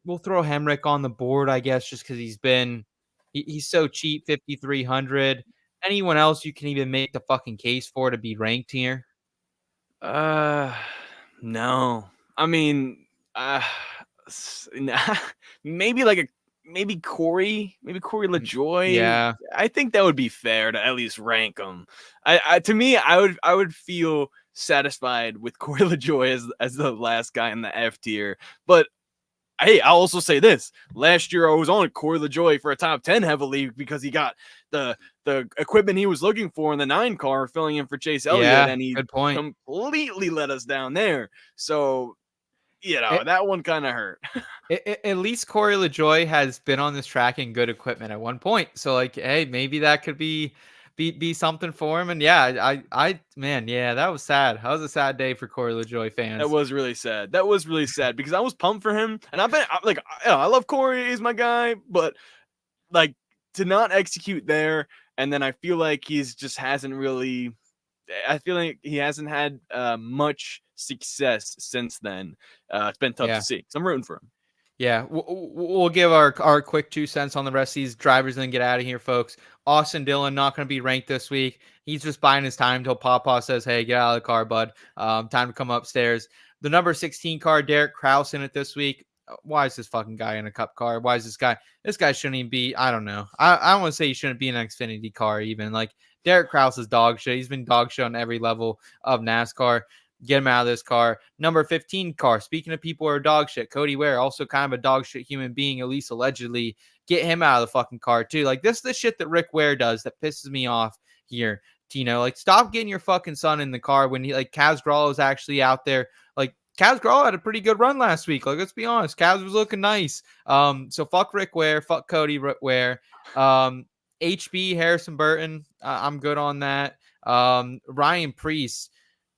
we'll throw Hemrick on the board, I guess, just because he's so cheap, 5,300. Anyone else you can even make the fucking case for to be ranked here? No. I mean, maybe Corey LaJoy. Yeah. I think that would be fair to at least rank him. To me, I would feel satisfied with Corey LaJoy as the last guy in the F tier. But hey, I'll also say this. Last year I was on Corey LaJoy for a top 10 heavily because he got the equipment he was looking for in the 9 car, filling in for Chase Elliott, and he good point. completely let us down there. So, that one kind of hurt. At least Corey LaJoy has been on this track in good equipment at one point. So like, hey, maybe that could be something for him. And yeah, man, yeah, that was sad. That was a sad day for Corey LaJoy fans. That was really sad. Because I was pumped for him, and I love Corey, he's my guy, but like, to not execute there, and then I feel like he hasn't had much success since then. It's been tough to see. So I'm rooting for him. Yeah, we'll give our quick 2 cents on the rest of these drivers and then get out of here, folks. Austin Dillon not going to be ranked this week. He's just buying his time until Pawpaw says, hey, get out of the car, bud. Time to come upstairs. The number 16 car, Derek Kraus, in it this week. Why is this fucking guy in a Cup car? Why is this guy shouldn't even be, I don't know. I don't want to say he shouldn't be in an Xfinity car even. Like, Derek Kraus is dog shit. He's been dog shit on every level of NASCAR. Get him out of this car. Number 15 car. Speaking of people who are dog shit, Cody Ware, also kind of a dog shit human being, at least allegedly. Get him out of the fucking car too. Like, this is the shit that Rick Ware does that pisses me off here, Tino. Like, stop getting your fucking son in the car when Kaz Gralla is actually out there. Like, Kaz Gralla had a pretty good run last week. Like, let's be honest. Kaz was looking nice. So fuck Rick Ware. Fuck Cody Ware. HB, Harrison Burton. I'm good on that. Ryan Preece.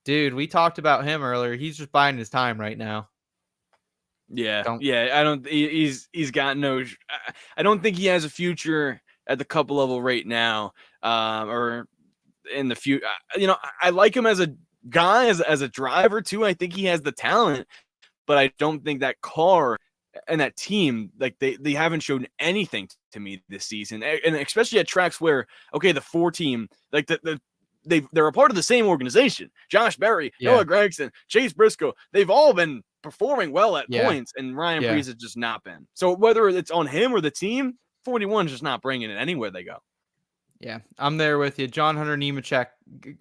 Dude, we talked about him earlier. He's just buying his time right now. Yeah. He's got no. I don't think he has a future at the Cup level right now, or in the future. I like him as a guy, as a driver too. I think he has the talent, but I don't think that car and that team, like, they haven't shown anything to me this season, and especially at tracks where, okay, the 4 team, like they're a part of the same organization. Josh Berry, Noah Gragson, Chase Briscoe, they've all been performing well at points, and Ryan Preece has just not been. So whether it's on him or the team, 41 is just not bringing it anywhere they go. Yeah, I'm there with you. John Hunter Nemechek,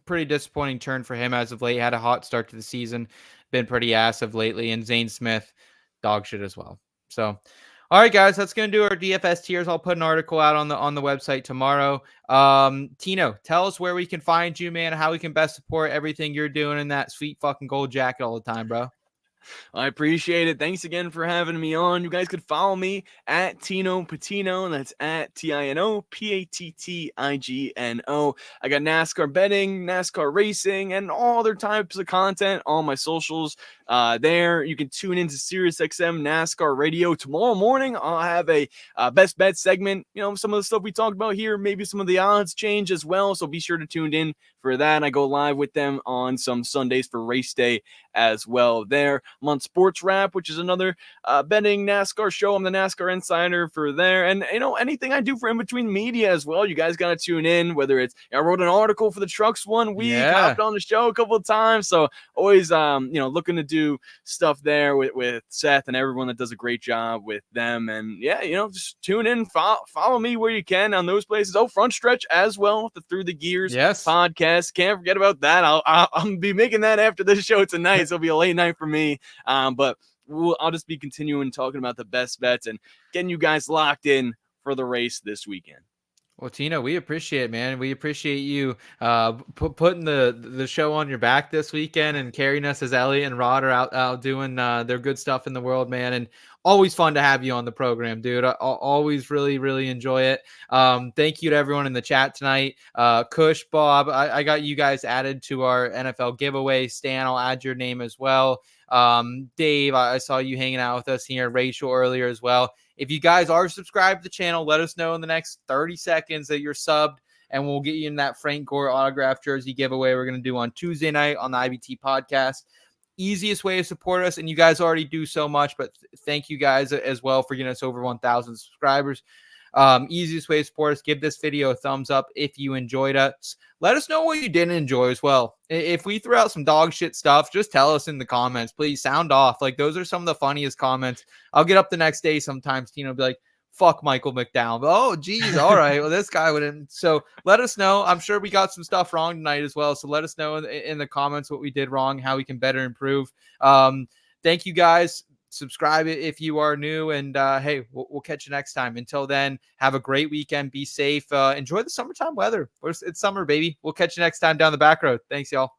pretty disappointing turn for him as of late. Had a hot start to the season, been pretty ass of lately. And Zane Smith, dog shit as well. So, all right, guys, that's gonna do our DFS tiers. I'll put an article out on the website tomorrow. Tino, tell us where we can find you, man. How we can best support everything you're doing in that sweet fucking gold jacket all the time, bro. I appreciate it. Thanks again for having me on. You guys could follow me at Tino Pattigno. That's at TinoPattigno. I got NASCAR betting, NASCAR racing, and all other types of content on my socials. There, you can tune into SiriusXM NASCAR Radio tomorrow morning. I'll have a best bet segment. You know, some of the stuff we talked about here, maybe some of the odds change as well. So be sure to tune in for that. I go live with them on some Sundays for race day as well. There, I'm on Sports Wrap, which is another betting NASCAR show. I'm the NASCAR insider for there, and you know, anything I do for in between media as well. You guys gotta tune in. Whether it's I wrote an article for the Trucks one week, hopped on the show a couple of times, so always you know, looking to do stuff there with Seth and everyone that does a great job with them. And yeah, you know, just tune in, follow me where you can on those places. Oh, Front Stretch as well, the Through the Gears podcast. Can't forget about that. I'll be making that after this show tonight. So it'll be a late night for me. But I'll just be continuing talking about the best bets and getting you guys locked in for the race this weekend. Well, Tino, we appreciate it, man. We appreciate you putting the show on your back this weekend and carrying us as Elliot and Rod are out doing their good stuff in the world, man. And always fun to have you on the program, dude. I always really enjoy it. Thank you to everyone in the chat tonight. Kush, Bob, I got you guys added to our NFL giveaway. Stan, I'll add your name as well. Dave, I saw you hanging out with us here. Rachel earlier as well. If you guys are subscribed to the channel, let us know in the next 30 seconds that you're subbed, and we'll get you in that Frank Gore autograph jersey giveaway we're going to do on Tuesday night on the IBT podcast. Easiest way to support us, and you guys already do so much, but thank you guys as well for getting us over 1,000 subscribers. Easiest way to support us, give this video a thumbs up if you enjoyed us. Let us know what you didn't enjoy as well. If we threw out some dog shit stuff, just tell us in the comments. Please sound off. Like, those are some of the funniest comments. I'll get up the next day sometimes, Tino, will be like, fuck Michael McDowell. Oh, geez. All right. Well, this guy wouldn't. So let us know. I'm sure we got some stuff wrong tonight as well. So let us know in the comments what we did wrong, how we can better improve. Thank you guys. Subscribe if you are new, and hey, we'll catch you next time. Until then, have a great weekend. Be safe. Enjoy the summertime weather. It's summer, baby. We'll catch you next time down the back road. Thanks, y'all.